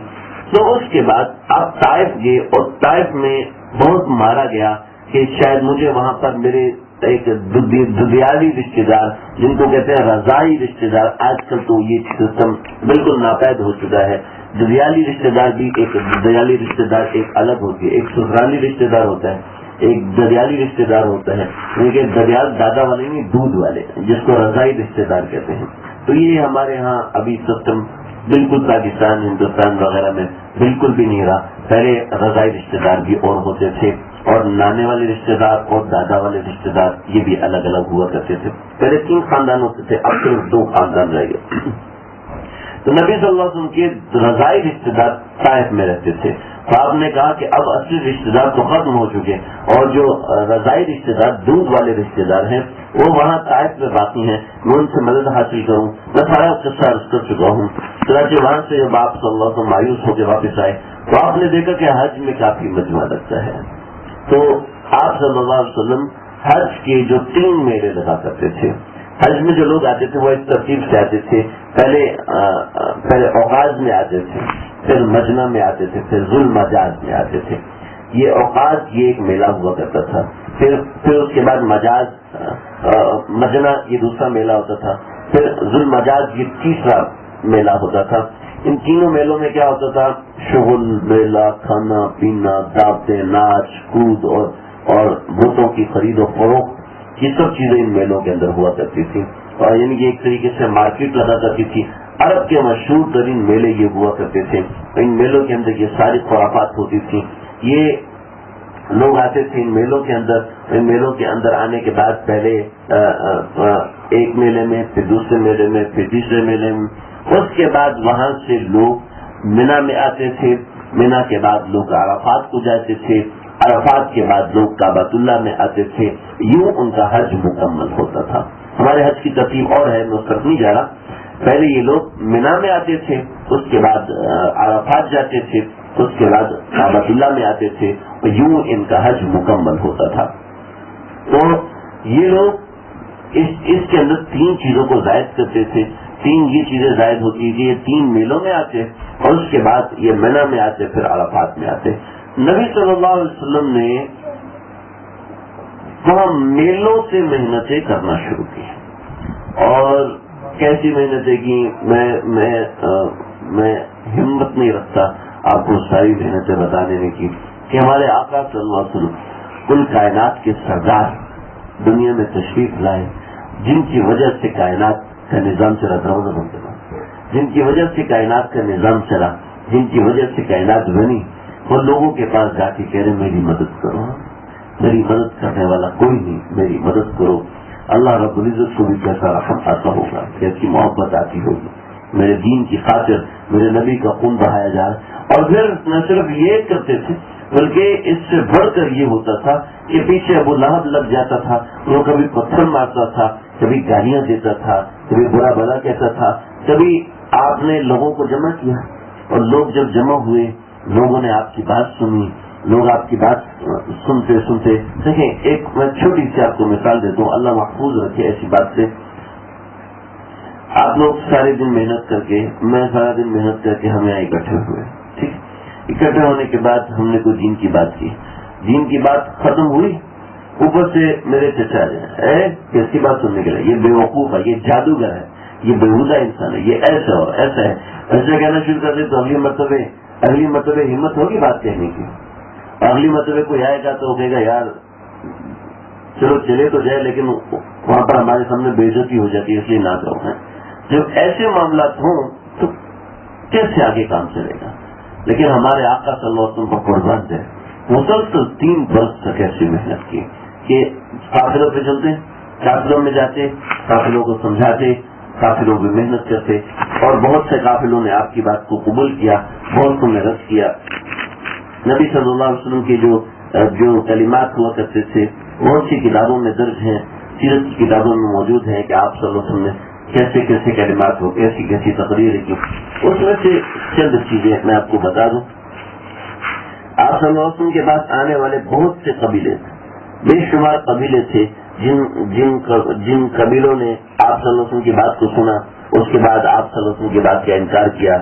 تو اس کے بعد آپ طائف گئے اور طائف میں بہت مارا گیا کہ شاید مجھے وہاں پر میرے ایک ددیالی رشتے دار، جن کو کہتے ہیں رضائی رشتے دار، آج کل تو یہ سسٹم بالکل ناپید ہو چکا ہے. ددیالی رشتے دار بھی ایک ددیالی رشتے دار ایک الگ ہوتی ہے، ایک سسرالی رشتے دار ہوتا ہے، ایک ددیالی رشتے دار ہوتا ہے. لیکن ددیال دادا والے نہیں، دودھ والے، جس کو رضائی رشتے دار کہتے ہیں. تو یہ ہمارے ہاں ابھی سسٹم بالکل پاکستان، ہندوستان وغیرہ میں بالکل بھی نہیں رہا. پہلے رضائی رشتے دار بھی اور ہوتے تھے، اور نانے والے رشتے دار اور دادا والے رشتے دار یہ بھی الگ الگ ہوا کرتے تھے. پہلے 3 خاندان ہوتے تھے، اب صرف 2 خاندان رہ گئے. تو نبی صلی اللہ علیہ وسلم کے رضائی رشتے دار طائف میں رہتے تھے. تو آپ نے کہا کہ اب اصلی رشتے دار تو ختم ہو چکے، اور جو رضائی رشتے دار، دودھ والے رشتے دار ہیں، وہ وہاں طائف میں باقی ہیں. میں ان سے مدد حاصل کروں. میں سارا قصہ عرض کر چکا ہوں. چنانچہ وہاں سے جب آپ صلی اللہ علیہ وسلم مایوس ہو کے واپس آئے تو آپ نے دیکھا کہ حج میں کافی مجمع لگتا ہے. تو آپ صلی اللہ علیہ وسلم حج کے جو 3 میلے لگا کرتے تھے، حج میں جو لوگ آتے تھے وہ اس ترتیب سے آتے تھے، پہلے اوقاز میں آتے تھے، پھر مجنا میں آتے تھے، پھر ذو المجاز میں آتے تھے. یہ اوقاز یہ ایک میلہ ہوا کرتا تھا، پھر اس کے بعد مجنا یہ دوسرا میلہ ہوتا تھا، پھر ذو المجاز یہ تیسرا میلہ ہوتا تھا. ان تینوں میلوں میں کیا ہوتا تھا؟ شغل، میلہ، کھانا پینا، دعوتیں، ناچ کود اور بتوں کی خرید و فروخت، یہ سب چیزیں ان میلوں کے اندر ہوا کرتی تھی. اور یعنی کہ ایک طریقے سے مارکیٹ لگا کرتی تھی. عرب کے مشہور ترین میلے یہ ہوا کرتے تھے. ان میلوں کے اندر یہ ساری خرافات ہوتی تھی. یہ لوگ آتے تھے ان میلوں کے اندر. ان میلوں کے اندر آنے کے بعد پہلے ایک میلے میں، پھر دوسرے میلے میں، پھر تیسرے میلے میں، اس کے بعد وہاں سے لوگ مینا میں آتے تھے. مینا کے بعد لوگ عرفات کو جاتے تھے. عرفات کے بعد لوگ کعبۃ اللہ میں آتے تھے. یوں ان کا حج مکمل ہوتا تھا. ہمارے حج کی ترتیب اور ہے، میں اس طرف نہیں جا رہا. پہلے یہ لوگ مینا میں آتے تھے، اس کے بعد عرفات جاتے تھے، اس کے بعد کعبۃ اللہ میں آتے تھے، یوں ان کا حج مکمل ہوتا تھا. تو یہ لوگ اس کے اندر تین چیزوں کو زائد کرتے تھے. تین یہ چیزیں زائد ہوتی کہ یہ تین میلوں میں آتے اور اس کے بعد یہ مینا میں آتے، پھر عرفات میں آتے. نبی صلی اللہ علیہ وسلم نے وہاں میلوں سے محنتیں کرنا شروع کی. اور کیسی محنتیں کی؟ میں ہمت نہیں رکھتا آپ کو ساری محنتیں بتا دینے کی کہ ہمارے آقا صلی اللہ علیہ وسلم کل کائنات کے سردار دنیا میں تشریف لائے، جن کی وجہ سے کائنات کا نظام چلا، جن کی وجہ سے کائنات کا نظام چلا، جن کی وجہ سے کائنات بنی. وہ لوگوں کے پاس جا کے کہہ رہے میری مدد کرو، میری مدد کرنے والا کوئی نہیں، میری مدد کرو. اللہ رب العزت کو بھی کیسا رحم آتا ہوگا، کیسی محبت آتی ہوگی. میرے دین کی خاطر میرے نبی کا خون بہایا جا رہا. اور پھر نہ صرف یہ کرتے تھے بلکہ اس سے بڑھ کر یہ ہوتا تھا کہ پیچھے ابو لہب لگ جاتا تھا، وہ کبھی پتھر مارتا تھا، کبھی گالیاں دیتا تھا، کبھی برا بھلا کہتا تھا. کبھی آپ نے لوگوں کو جمع کیا اور لوگ جب جمع ہوئے، لوگوں نے آپ کی بات سنی. لوگ آپ کی بات سنتے سنتے دیکھیں، ایک میں چھوٹی سی آپ کو مثال دیتا ہوں، اللہ محفوظ رکھے ایسی بات سے. آپ لوگ سارے دن محنت کر کے، میں سارا دن محنت کر کے ہم یہاں اکٹھے ہوئے. ٹھیک، اکٹھے ہونے کے بعد ہم نے کوئی دین کی بات کی. دین کی بات ختم ہوئی، اوپر سے میرے چچا جائیں کس کی بات سننے کے لیے، یہ بے وقوف ہے، یہ جادوگر ہے، یہ بےہودہ انسان ہے، یہ ایسا اور ایسا ہے، ایسا کہنا شروع کر دے. تو اگلی مرتبہ ہمت ہوگی بات کہنے کی. اگلی مرتبہ کوئی آئے گا تو وہ کہے گا یار چلو چلے تو جائے، لیکن وہاں پر ہمارے سامنے بے عزتی ہو جاتی ہے، اس لیے نہ کرو. جب ایسے معاملات ہوں تو کیسے آگے کام چلے گا؟ لیکن ہمارے آقا صلی اللہ علیہ وسلم پر قربان ہے، مسلسل 3 برس تک ایسی محنت کی کہ قافلوں پہ چلتے، قافلوں میں جاتے، قافلوں کو سمجھاتے، قافلوں پہ محنت کرتے. اور بہت سے قافلوں نے آپ کی بات کو قبول کیا، بہت کو نے رد کیا. نبی صلی اللہ علیہ وسلم کے جو کلمات ہوا کرتے تھے بہت سی کتابوں میں درج ہیں، سیرت کی کتابوں میں موجود ہیں کہ آپ صلی اللہ علیہ وسلم نے کیسے کیسے کلمات ہو، کیسی کیسی تقریر کی. اس میں سے چند چیزیں میں آپ کو بتا دوں. آپ صلی اللہ علیہ وسلم کے بعد آنے والے بہت سے قبیلے تھے، بے شمار قبیلے تھے جن قبیلوں نے آپ صلی اللہ علیہ وسلم کی بات کو سنا، اس کے بعد آپ صلی اللہ علیہ وسلم کی بات کا انکار کیا.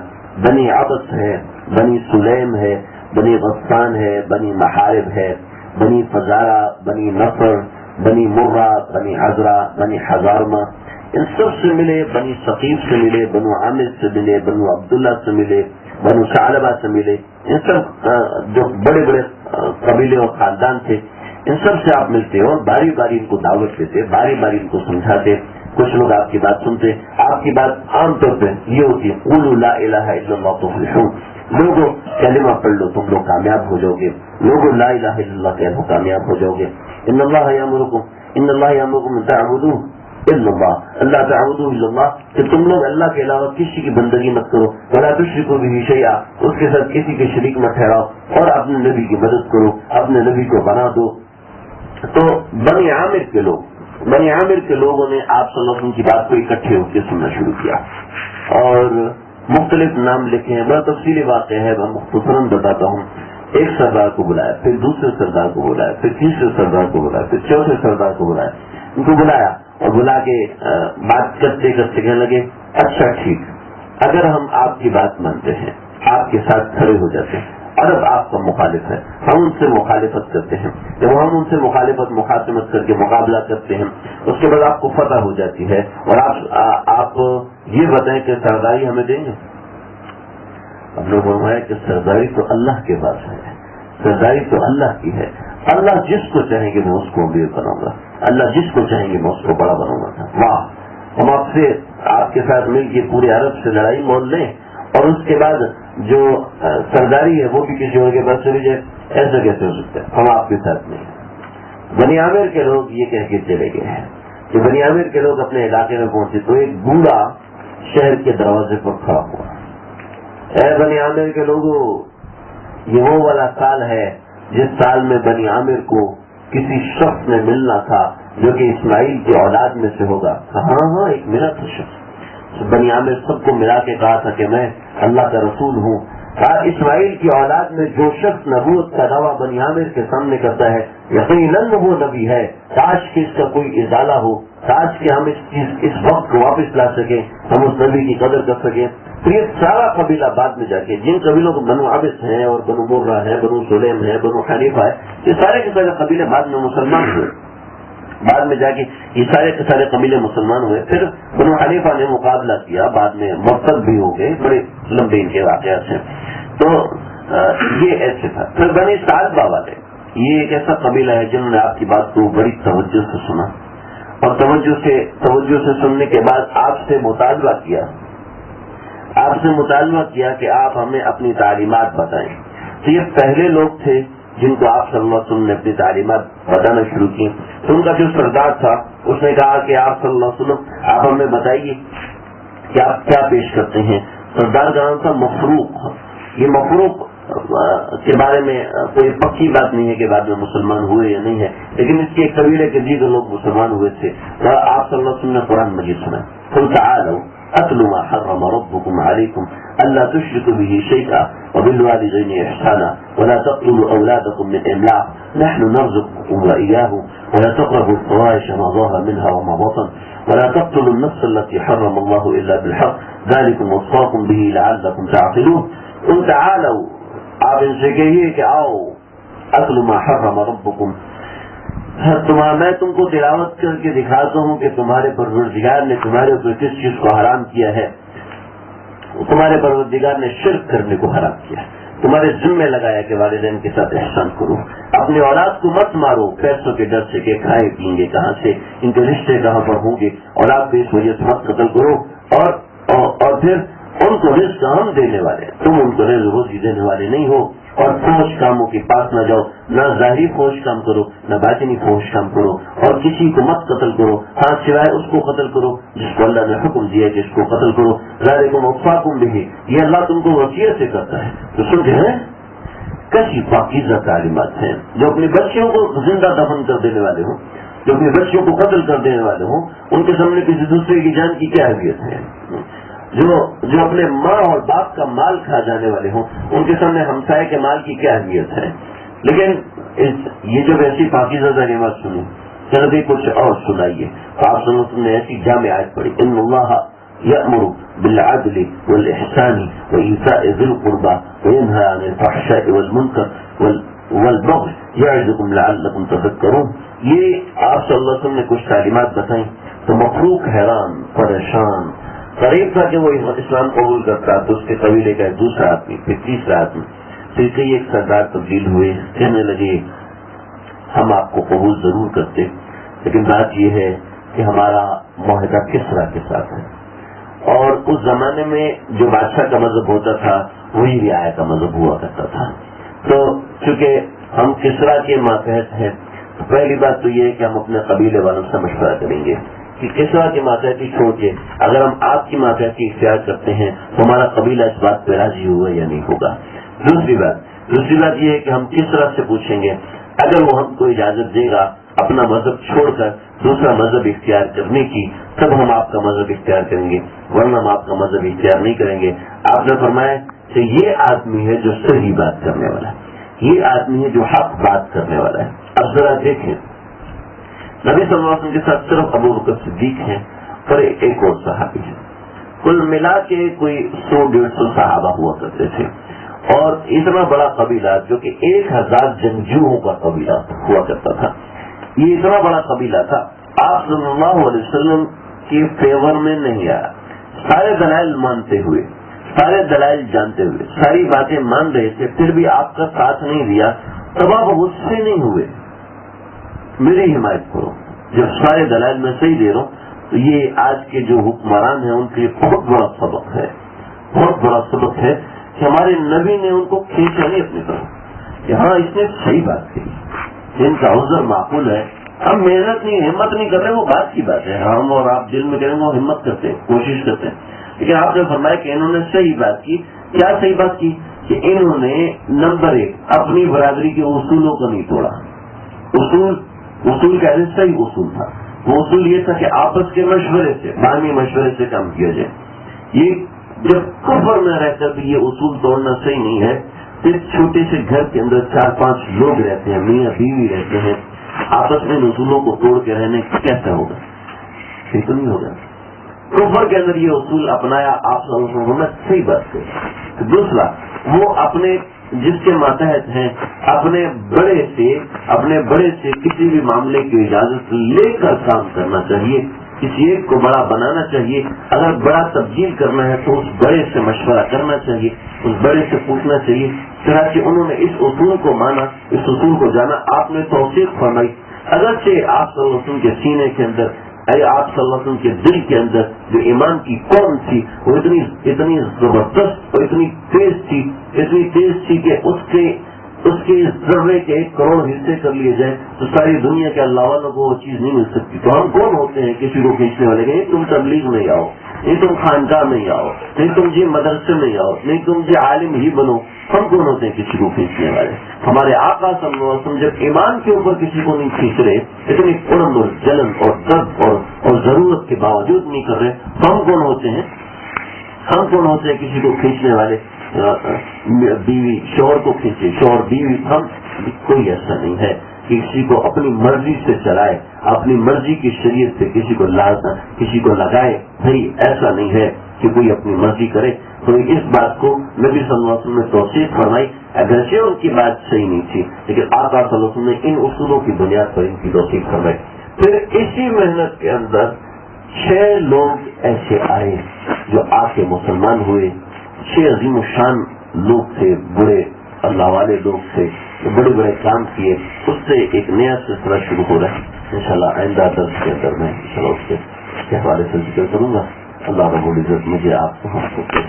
بنی عبس ہے، بنی سلیم ہے، بنی غسان ہے، بنی محارب ہے، بنی فزارہ، بنی نفر، بنی مرہ، بنی عذرا، بنی حضارمہ، ان سب سے ملے. بنی ثقیف سے ملے، بنو عامر سے ملے، بنو عبداللہ سے ملے، بنو ثعلبہ سے ملے. ان سب جو بڑے بڑے قبیلے اور خاندان تھے، ان سب سے آپ ملتے اور باری باری ان کو دعوت دیتے، باری باری ان کو سمجھاتے. کچھ لوگ آپ کی بات سنتے. آپ کی بات عام طور پہ یہ ہوتی ہے قولوا لا الہ الا اللہ تفلحون، لوگوں کلمہ پڑھ لو تم لوگ کامیاب ہو جاؤ گے. لوگوں لا الہ الا اللہ کہہ لو کامیاب ہو جاؤ گے. ان اللہ یامرکم ان تعبدوا الا اللہ، اللہ تعبدوا الا اللہ، کہ تم لوگ اللہ کے علاوہ کسی کی بندگی مت کرو. ولا تشرکوا به شیئا، اس کے ساتھ کسی کے شریک مت ٹھہراؤ، اور اپنے نبی کی مدد کرو، اپنے نبی کو بنا دو. تو بنی عامر کے لوگوں نے آپ صلی اللہ علیہ وسلم کی بات کو اکٹھے ہو کے سننا شروع کیا اور مختلف نام لکھے ہیں. بڑا تفصیلی واقعہ ہے، میں مختصراً بتاتا ہوں. ایک سردار کو بلایا، پھر دوسرے سردار کو بلایا، پھر تیسرے سردار کو بلایا، پھر چوتھے سردار کو بلایا. ان کو بلایا اور بلا کے بات کرتے کرتے کہنے لگے اچھا ٹھیک، اگر ہم آپ کی بات مانتے ہیں، آپ کے ساتھ کھڑے ہو جاتے ہیں، عرب آپ کا مخالف ہے، ہم ان سے مخالفت کرتے ہیں، جب ہم ان سے مخاصمت کر کے مقابلہ کرتے ہیں اس کے بعد آپ کو فتح ہو جاتی ہے اور آپ یہ بتائیں کہ سرداری ہمیں دیں گے؟ ہم نے فرمایا کہ سرداری تو اللہ کے پاس ہے، سرداری تو اللہ کی ہے، اللہ جس کو چاہیں گے میں اس کو امیر بناؤں گا، اللہ جس کو چاہیں گے میں اس کو بڑا بناؤں گا۔ واہ، ہم آپ کے ساتھ مل کے پورے عرب سے لڑائی مول لیں اور اس کے بعد جو سرداری ہے وہ بھی کسی اور کے پاس چلی جائے، ایسا کیسے ہو سکتا ہے؟ ہم آپ کے ساتھ نہیں ہیں۔ بنی عامر کے لوگ یہ کہہ کے چلے گئے ہیں کہ بنی عامر کے لوگ اپنے علاقے میں پہنچے تو ایک بوڑھا شہر کے دروازے پر کھڑا ہوا، اے بنی عامر کے لوگوں، یہ وہ والا سال ہے جس سال میں بنی عامر کو کسی شخص نے ملنا تھا جو کہ اسماعیل کی اولاد میں سے ہوگا۔ ہاں ایک میرا تھا شخص، بنی عامر سب کو ملا کے کہا تھا کہ میں اللہ کا رسول ہوں۔ اسماعیل کی اولاد میں جو شخص نبوت کا دعویٰ بنی عامر کے سامنے کرتا ہے یقیناً وہ نبی ہے، کاش کہ اس کا کوئی ازالہ ہو، کاش کہ ہم اس وقت کو واپس لا سکیں، ہم اس نبی کی قدر کر سکیں۔ تو یہ سارا قبیلہ بعد میں جا کے، جن قبیلوں کو بنو عابس ہیں اور بنو مرہ ہے، بنو سلیم ہے، بنو حنیفہ ہے، یہ سارے کے سارے قبیلے بعد میں مسلمان ہوئے، بعد میں جا کے یہ سارے کے سارے قبیلے مسلمان ہوئے۔ پھر بنو حنیفہ نے مقابلہ کیا، بعد میں مرتد بھی ہو گئے، بڑے لمبے ان کے واقعات ہیں۔ تو یہ ایسے تھا۔ پھر بنی سعلبہ والے، یہ ایک ایسا قبیلہ ہے جنہوں نے آپ کی بات کو بڑی توجہ سے سنا اور توجہ سے سننے کے بعد آپ سے مطالبہ کیا کہ آپ ہمیں اپنی تعلیمات بتائیں۔ تو یہ پہلے لوگ تھے جن کو آپ صلی اللہ علیہ وسلم نے اپنی تعلیمات بتانا شروع کی۔ تو ان کا جو سردار تھا اس نے کہا کہ آپ صلی اللہ علیہ وسلم آپ ہمیں بتائیے کہ آپ کیا پیش کرتے ہیں۔ سردار کا نام تھا مفروق۔ یہ مفروق کے بارے میں کوئی پکی بات نہیں ہے کہ بعد میں مسلمان ہوئے یا نہیں ہے، لیکن اس کے قبیلے کے دیگر لوگ مسلمان ہوئے تھے۔ آپ صلی اللہ علیہ وسلم نے قرآن مجید سنا، قل تعالوا اتل ما حرم ربكم عليكم الا تشركوا به شيئا وبالوالدين احسانا ولا تقتلوا اولادكم من املاق نحن نرزقكم واياهم ولا تقربوا الفواحش ما ظهر منها وما بطن ولا تقتلوا النفس التي حرم الله الا بالحق ذلكم وصاكم به لعلكم تعقلون۔ قل تعالوا، آپ ان سے کہیے کہ آؤ، اتل ما حرم ربكم، میں تم کو تلاوت کر کے دکھاتا ہوں کہ تمہارے پروردگار نے تمہارے اوپر کس چیز کو حرام کیا ہے۔ تمہارے پروردگار نے شرک کرنے کو حرام کیا، تمہارے ذمہ لگایا کہ والدین کے ساتھ احسان کرو، اپنی اولاد کو مت مارو پیسوں کے ڈر سے کہ کھائے پئیں گے کہاں سے، ان کے رشتے کہاں پر ہوں گے، اولاد کو اس وجہ سے مت قتل کرو، اور پھر ان کو رزق ہم دینے والے، تم ان کو رزق روزی دینے والے نہیں ہو۔ اور فحش کاموں کے پاس نہ جاؤ، نہ ظاہری فحش کام کرو نہ باطنی فحش کام کرو، اور کسی کو مت قتل کرو، ہاں سوائے اس کو قتل کرو جس کو اللہ نے حکم دیا کہ اس کو قتل کرو۔ ذالکم وصاکم بہ، یہ اللہ تم کو وصیت سے کرتا ہے۔ تو سنتے ہیں کیسی پاکیزہ تعلیمات ہیں، جو اپنی بچیوں کو زندہ دفن کر دینے والے ہوں، جو اپنی بچیوں کو قتل کر دینے والے ہوں، ان کے سامنے کسی دوسرے کی جان کی کیا اہمیت ہے، جو اپنے ماں اور باپ کا مال کھا جانے والے ہوں ان کے سامنے ہمسائے کے مال کی کیا اہمیت ہے۔ لیکن یہ جو ایسی پاکیزہ تعلیمات سنی، چلو کچھ اور سنائیے۔ آپ صلی اللہ علیہ وسلم نے ایسی جامع آیت پڑھی، ان اللہ یأمر بالعدل والإحسان وإیتاء ذی القربى وینہی عن الفحشاء والمنکر والبغی یعظکم لعلکم تذکرون۔ یہ آپ صلی اللہ علیہ وسلم نے کچھ تعلیمات بتائیں تو مفروق حیران پریشان، قریب تھا کہ وہ اسلام قبول کرتا تو اس کے قبیلے کا ایک دوسرا آدمی، پھر تیسرا آدمی، پھر کئی ایک سردار تبدیل ہوئے، کہنے لگے ہم آپ کو قبول ضرور کرتے، لیکن بات یہ ہے کہ ہمارا معاہدہ کسرا کے ساتھ ہے، اور اس زمانے میں جو بادشاہ کا مذہب ہوتا تھا وہی رعایا کا مذہب ہوا کرتا تھا۔ تو چونکہ ہم کسرا کے ماتحت ہیں تو پہلی بات تو یہ ہے کہ ہم اپنے قبیلے والوں سے مشورہ کریں گے کہ کسرا کی ماتحتی چھوڑ کے اگر ہم آپ کی ماتحتی اختیار کرتے ہیں تو ہمارا قبیلہ اس بات پہ راضی ہوا یا نہیں ہوگا۔ دوسری بات یہ ہے کہ ہم کسرا سے پوچھیں گے، اگر وہ ہم کو اجازت دے گا اپنا مذہب چھوڑ کر دوسرا مذہب اختیار کرنے کی، تب ہم آپ کا مذہب اختیار کریں گے، ورنہ ہم آپ کا مذہب اختیار نہیں کریں گے۔ آپ نے فرمایا کہ یہ آدمی ہے جو صحیح بات کرنے والا ہے، یہ آدمی ہے جو حق بات کرنے والا ہے۔ اب ذرا دیکھیں نبی صلی اللہ علیہ وسلم کے ساتھ صرف ابو بکر صدیق ہیں اور ایک اور صحابی ہے. کل ملا کے کوئی 100-150 صحابہ ہوا کرتے تھے. اور اتنا بڑا قبیلہ جو کہ 1000 جنگجوؤں کا قبیلہ ہوا کرتا تھا. یہ اتنا بڑا قبیلہ تھا. آپ صلی اللہ علیہ وسلم کے فیور میں نہیں آیا. سارے دلائل مانتے ہوئے, سارے دلائل جانتے ہوئے, ساری باتیں مان رہے تھے, پھر بھی آپ کا ساتھ نہیں دیا. تب آپ غصے نہیں ہوئے, میری حمایت کرو. جب سارے دلائل میں صحیح دے رہا ہوں تو یہ آج کے جو حکمران ہیں ان کے لیے بہت بڑا سبق ہے, بہت بڑا سبق ہے کہ ہمارے نبی نے ان کو کھینچا نہیں اپنی طرف کہ ہاں اس نے صحیح بات کہی, ان کا عذر معقول ہے. ہم محنت نہیں, ہمت نہیں کر رہے, وہ بات کی بات ہے. ہم اور آپ دل میں کریں گے وہ ہمت کرتے ہیں, کوشش کرتے ہیں. لیکن آپ نے فرمایا کہ انہوں نے صحیح بات کی. کیا صحیح بات کی؟ کہ انہوں نے نمبر 1 اپنی برادری کے اصولوں کو نہیں توڑا. اصول کہتے صحیح اصول تھا. وہ اصول یہ تھا کہ آپس کے مشورے سے, باہمی مشورے سے کام کیا جائے. یہ جب کفر میں رہ کر یہ اصول توڑنا صحیح نہیں ہے. پھر چھوٹے سے گھر کے اندر 4-5 لوگ رہتے ہیں, میاں بیوی رہتے ہیں, آپس میں اصولوں کو توڑ کے رہنے کیسا ہوگا؟ یہ تو نہیں ہوگا. کفر کے اندر یہ اصول اپنایا آپ صلی اللہ علیہ وسلم نے, صحیح بات کہی. دوسرا, وہ اپنے جس کے ماتحت ہیں اپنے بڑے سے کسی بھی معاملے کی اجازت لے کر کام کرنا چاہیے. کسی ایک کو بڑا بنانا چاہیے. اگر بڑا تبدیل کرنا ہے تو اس بڑے سے مشورہ کرنا چاہیے, اس بڑے سے پوچھنا چاہیے. چنانچہ انہوں نے اس اصول کو مانا, اس اصول کو جانا. آپ نے توثیق فرمائی. اگرچہ آپ صلی اللہ علیہ وسلم کے سینے کے اندر, آپ صلی اللہ علیہ وسلم کے دل کے اندر جو ایمان کی قوم تھی وہ اتنی زبردست اور اتنی تیز تھی کہ اس کے ذرے کے 1 کروڑ حصے کر لیے جائے تو ساری دنیا کے اللہ والوں کو وہ چیز نہیں مل سکتی. تو ہم کون ہوتے ہیں کسی کو کھینچنے والے؟ نہیں تم تبلیغ میں آؤ, نہیں تم خانقاہ میں آؤ, نہیں تم جی مدرسے میں آؤ, نہیں تم جی عالم ہی بنو. ہم کون ہوتے ہیں کسی کو کھینچنے والے؟ ہمارے آقا صلی اللہ علیہ وسلم جب ایمان کے اوپر کسی کو نہیں کھینچ رہے, اتنی قرب اور جلن اور درد اور ضرورت کے باوجود نہیں کر رہے, تو ہم کون ہوتے ہیں؟ ہم کون ہوتے ہیں کسی کو کھینچنے والے؟ بیوی شوہر کو کھینچے, شوہر بیوی. ہم کوئی ایسا نہیں ہے کسی کو اپنی مرضی سے چلائے, اپنی مرضی کی شریعت سے کسی کو لگائے. نہیں, ایسا نہیں ہے کہ کوئی اپنی مرضی کرے. تو اس بات کو نبی صلی اللہ علیہ وسلم نے توثیق فرمائی. اگرچہ ان کی بات صحیح نہیں تھی لیکن آقا صلی اللہ علیہ وسلم نے ان اصولوں کی بنیاد پر ان کی توثیق فرمائی. پھر اسی محنت کے اندر 6 لوگ ایسے آئے جو آ کے مسلمان ہوئے. 6 عظیم الشان لوگ تھے, بڑے اللہ والے لوگ تھے, بڑے بڑے کام کیے. اس سے ایک نیا سلسلہ شروع ہو رہا ہے. انشاءاللہ آئندہ درس کے اندر میں اس کے حوالے سے ذکر کروں گا. اللہ رب العزت مجھے آپ کو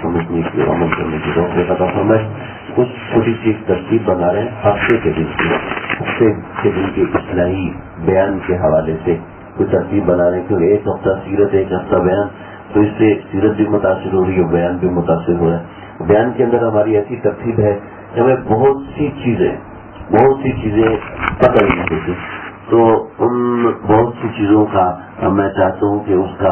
سمجھنے کی عمل کرنے کی توفیق عطا فرمائے. کچھ چھوٹی سی ترتیب بنا رہے ہیں ہفتے کے دن کی اصلاحی بیان کے حوالے سے کچھ ترتیب بنا رہے ہیں, کیونکہ 1 ہفتہ سیرت 1 ہفتہ بیان, تو اس سے سیرت بھی متاثر ہو رہی ہے, بیان بھی متاثر ہو رہا ہے. بیان کے اندر ہماری ایسی ترتیب ہے کہ ہمیں بہت سی چیزیں پتہ نہیں ہوتی. تو ان بہت سی چیزوں کا میں چاہتا ہوں کہ اس کا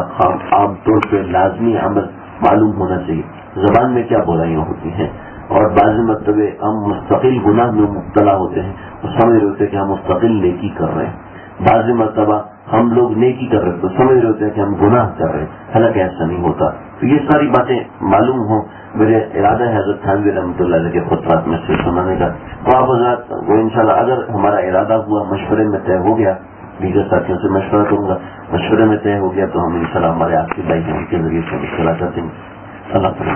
عام طور پہ لازمی عمل معلوم ہونا چاہیے. زبان میں کیا برائیاں ہوتی ہیں, اور بعض مرتبہ ہم مستقل گناہ میں مبتلا ہوتے ہیں تو سمجھ رہے ہوتے ہیں کہ ہم مستقل نیکی کر رہے ہیں. بعض مرتبہ ہم لوگ نیکی کر رہے ہیں تو سمجھ رہے ہوتے ہیں کہ ہم گناہ کر رہے ہیں, حالانکہ ایسا نہیں ہوتا. تو یہ ساری باتیں معلوم ہوں. میرے ارادہ ہے حضرت تھانوی رحمۃ اللہ علیہ کے خطبات میں سے سنانے کا. تو آپ حضرات وہ انشاءاللہ اگر ہمارا ارادہ ہوا, مشورے میں طے ہو گیا, دیگر ساتھیوں سے مشورہ کروں گا, مشورے میں طے ہو گیا تو ہم انشاءاللہ ہمارے آپ کے بھائی ان کے ذریعے سے مشورہ کرتے ہیں. اللہ تعالیٰ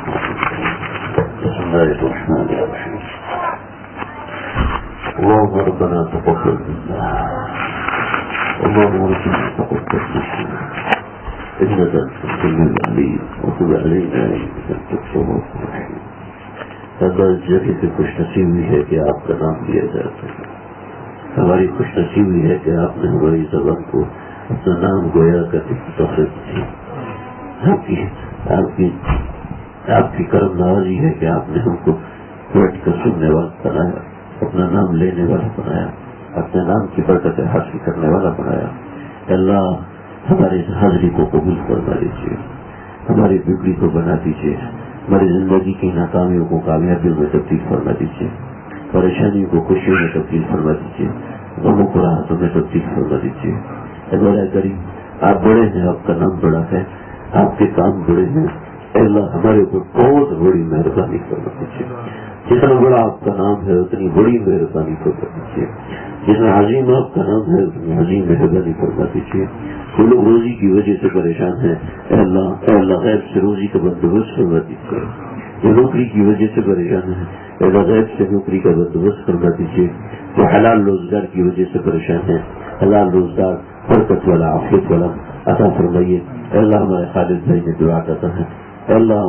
جگہ سے خوش نصیبی ہے کہ آپ کا نام لیا جاتا ہے. ہماری خوش نصیبی ہے کہ آپ نے ہماری زبان کو اپنا نام گویا کرنے کی توفیق دی. آپ کی کرم نوازی ہے کہ آپ نے ہم کو بیٹھ کر سننے والا بنایا, اپنا نام لینے والا بنایا, اپنے نام کی برکت حاصل کرنے والا بنایا. اللہ ہماری حاضری کو قبول فرما دیجیے, ہماری بگڑی کو بنا دیجیے, ہماری زندگی کی ناکامیوں کو کامیابیوں میں تبدیل فرما دیجیے, پریشانیوں کو خوشیوں میں تبدیل فرما دیجیے, غموں کو راحتوں میں تبدیل فرما دیجیے. مولا کریم آپ بڑے ہیں، آپ کا نام بڑا ہے، آپ کے کام بڑے ہیں، اللہ ہمارے اوپر بہت بڑی مہربانی فرما دیجیے، جتنا بڑا آپ کا نام ہے اتنی بڑی مہربانی فرما دیجیے، جتنا عظیم آپ کا نام ہے اتنی عظیم مہربانی فرما دیجیے۔ جو لوگ روزی کی وجہ سے پریشان ہیں اے اللہ غیب سے روزی کا بندوبست فرما دیجیے، جو نوکری کی وجہ سے پریشان ہیں اے اللہ غیب سے نوکری کا بندوبست فرما دیجیے، جو حلال روزگار کی وجہ سے پریشان ہیں حلال روزگار برکت والا عافیت والا عطا فرمائیے۔ اے اللہ ہمارے خالد بھائی نے دعا کرتا ہے اے اللہ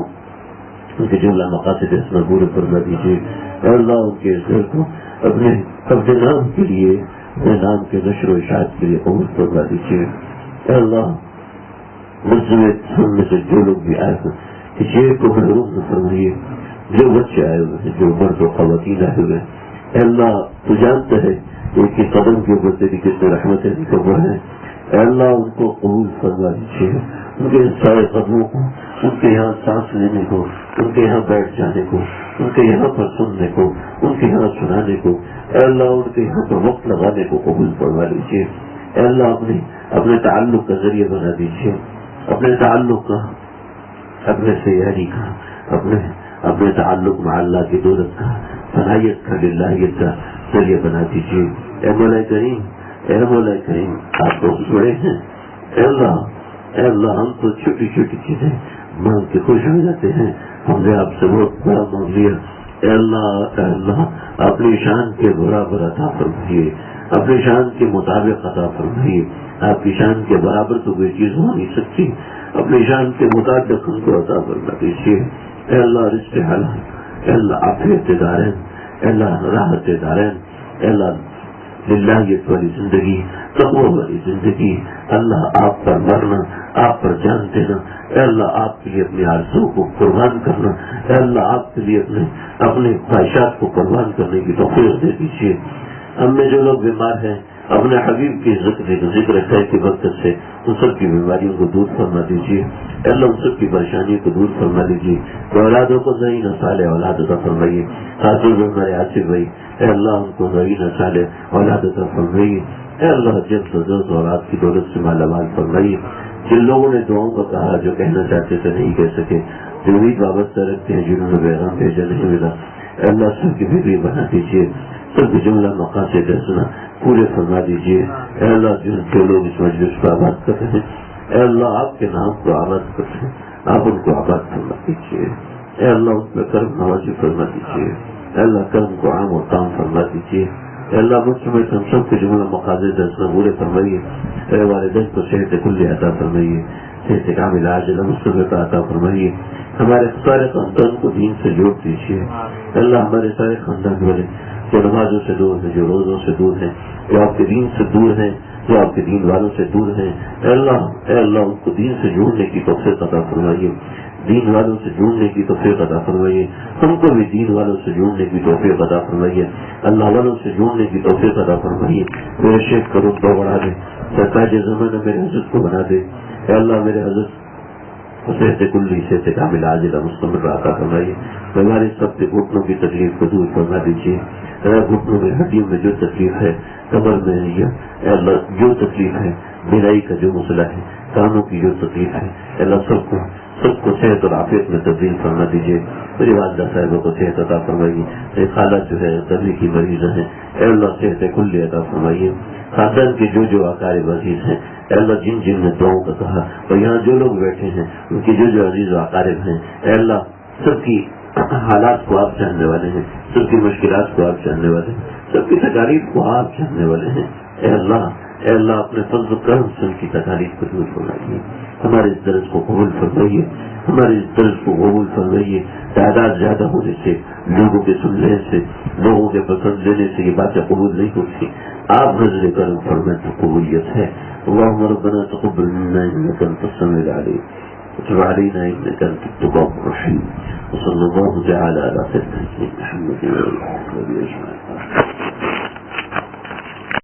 ان کے جملہ مقاصد حسنہ پورے فرما دیجیے، اے اللہ ان کے گھر کو اپنے نام کے لیے، اپنے نام کے نشر و اشاعت کے لیے قبول فرما دیجیے۔ اے اللہ میں سے جو لوگ بھی آئے ہیں کسی ایک کو محروم نہ فرمائیے، جو بچے آئے ہوئے ہیں، جو مرد و خواتین آئے ہوئے ہیں، اے اللہ تو جانتا ہے ایک ہی قدم کے اوپر تیری کتنے رحمتیں نکل ہیں، اے اللہ ان کو قبول فرما دیجیے، ان کے سارے قدموں کو، ان کے یہاں سانس لینے کو، ان کے یہاں بیٹھ جانے کو، ان کے یہاں پر سننے کو، ان کے یہاں سنانے کو، اے اللہ ان کے یہاں پر وقت لگانے کو قبول فرما لیجیے۔ اے اللہ اپنے تعلق کا ذریعہ بنا دیجیے، اپنے تعلق کا، اپنے سیاحی کا، اپنے تعلق مع اللہ کی دولت کا، صلاحیت کا، للہیت کا ذریعہ بنا دیجیے۔ اے مولا کریم، اے مولا کریم آپ بہت بڑے ہیں، اے اللہ ہم تو چھوٹی چھوٹی چیزیں مانگ کے خوش ہو جاتے ہیں، ہم نے آپ سے بہت بڑا مانگ لیا، اے اللہ اپنی شان کے برابر عطا فرمائیے، اپنی شان کے مطابق عطا فرمائیے، آپ کی شان کے برابر تو کوئی چیز ہو نہیں سکتی، اپنی شان کے مطابق ہم کو عطا فرما دیجیے۔ اے اللہ رزق حلال، اے اللہ عافیت دارین، اے اللہ راحت دارین، اے اللہ للہیت والی زندگی، تقوی والی زندگی، اللہ آپ پر مرنا، آپ پر جان دینا، اے اللہ آپ کے لیے اپنی آرزو کو قربان کرنا، اے اللہ آپ کے لیے اپنے خواہشات کو قربان کرنے کی توفیق دے دیجیے۔ ہم میں جو لوگ بیمار ہیں اپنے حبیب کی ذکر خیر کی برکت سے ان سب کی بیماریوں کو دور فرما دیجیے، اے اللہ ان سب کی پریشانیوں کو دور فرما دیجیے، اولادوں کو نئی نسال اولاد عطا فرمائیے، خاص طور پر ہمارے آصف بھائی اے اللہ ان کو نئی نسال اولاد عطا فرمائیے، اے اللہ جلد سے جلد اولاد کی دولت سے مالا مال فرمائیے۔ جن لوگوں نے دعاؤں کا کہا جو کہنا چاہتے تھے نہیں کہہ سکے، جو امید وابستہ رکھتے ہیں جنہوں نے پیغام بھیجا نہیں ملا، اے اللہ سب کی بگڑی بنا دیجیے، سب کے جملہ مقاصد حسنہ پورے فرما دیجیے۔ اے اللہ جو لوگ اس مجلس کو آباد کر رہے ہیں اے اللہ آپ کے نام کو آباد کر رہے ہیں، آپ ان کو آباد فرما دیجیے، اے اللہ ان پہ کرم نوازی فرما دیجیے، اے اللہ کرم کو عام اور تام فرما دیجیے، اے اللہ مجھ سمیت ہم سب کے جملہ مقاصد حسنہ پورے فرمائیے، اے والدین کو صحت کلی عطا فرمائیے، صحت کامل عاجلہ مستمرہ عطا فرمائیے، ہمارے سارے خاندان کو دین سے جوڑ دیجیے، اے اللہ ہمارے سارے خاندان والے جو نمازوں سے دور ہیں، جو روزوں سے دور ہیں، جو آپ کے دین سے دور ہیں، جو آپ کے دین والوں سے دور ہیں، اے اللہ ان کو دین سے جوڑنے کی توفیق عطا فرمائیے، دین والوں سے جوڑنے کی توفیق عطا فرمائیے، ہم کو بھی دین والوں سے جوڑنے کی توفیق عطا فرمائیے، اللہ والوں سے جوڑنے کی توفیق عطا فرمائیے۔ میرے شیخ کرو تو بڑھا دے، سرتاج زمانہ میرے حضرت کو بنا دے، اے اللہ میرے حضرت صحت کلی صحت کامل عاجلہ مستمرہ عطا فرمائیے، ہمارے سب کے گھٹنوں کی تکلیف کو دور فرما دیجیے، گھٹنوں میں ہڈیوں میں جو تکلیف ہے، کمر میں اے اللہ جو تکلیف ہے، بینائی کا جو مسئلہ ہے، کانوں کی جو تکلیف ہے، اللہ سب کو صحت اور عافیت میں تبدیل فرما دیجیے۔ میری والدہ صاحبوں کو صحت عطا فرمائیے، میری خالہ جو ہے دردی کی مریض ہیں، اے اللہ صحت کلی عطا فرمائیے، خاندان کے جو اقارب عزیز ہیں اے اللہ جن نے دعاؤں کا کہا، اور یہاں جو لوگ بیٹھے ہیں ان کے جو عزیز و اقارب ہیں اے اللہ سب کی حالات کو آپ جاننے والے ہیں، سب کی مشکلات کو آپ جاننے والے ہیں، سب کی تکالیف کو آپ جاننے والے ہیں، اے اللہ اپنے فضل و کرم سے ان کی تکالیف کو دور فرمائیے، ہمارے اس درس کو قبول فرمائیے، ہمارے اس درس کو قبول فرمائیے۔ تعداد زیادہ ہونے سے، لوگوں کے سننے سے، لوگوں کے پسند لینے سے یہ باتیں قبول نہیں ہوتی، آپ نظر کرم فرمائیں تو قبولیت ہے۔ اللهم ربنا تقبل منا انك انت السميع العليم وتب علينا انك انت التواب الرحيم، وصلى الله تعالى على سيدنا محمد وعلى اله وصحبه اجمعين۔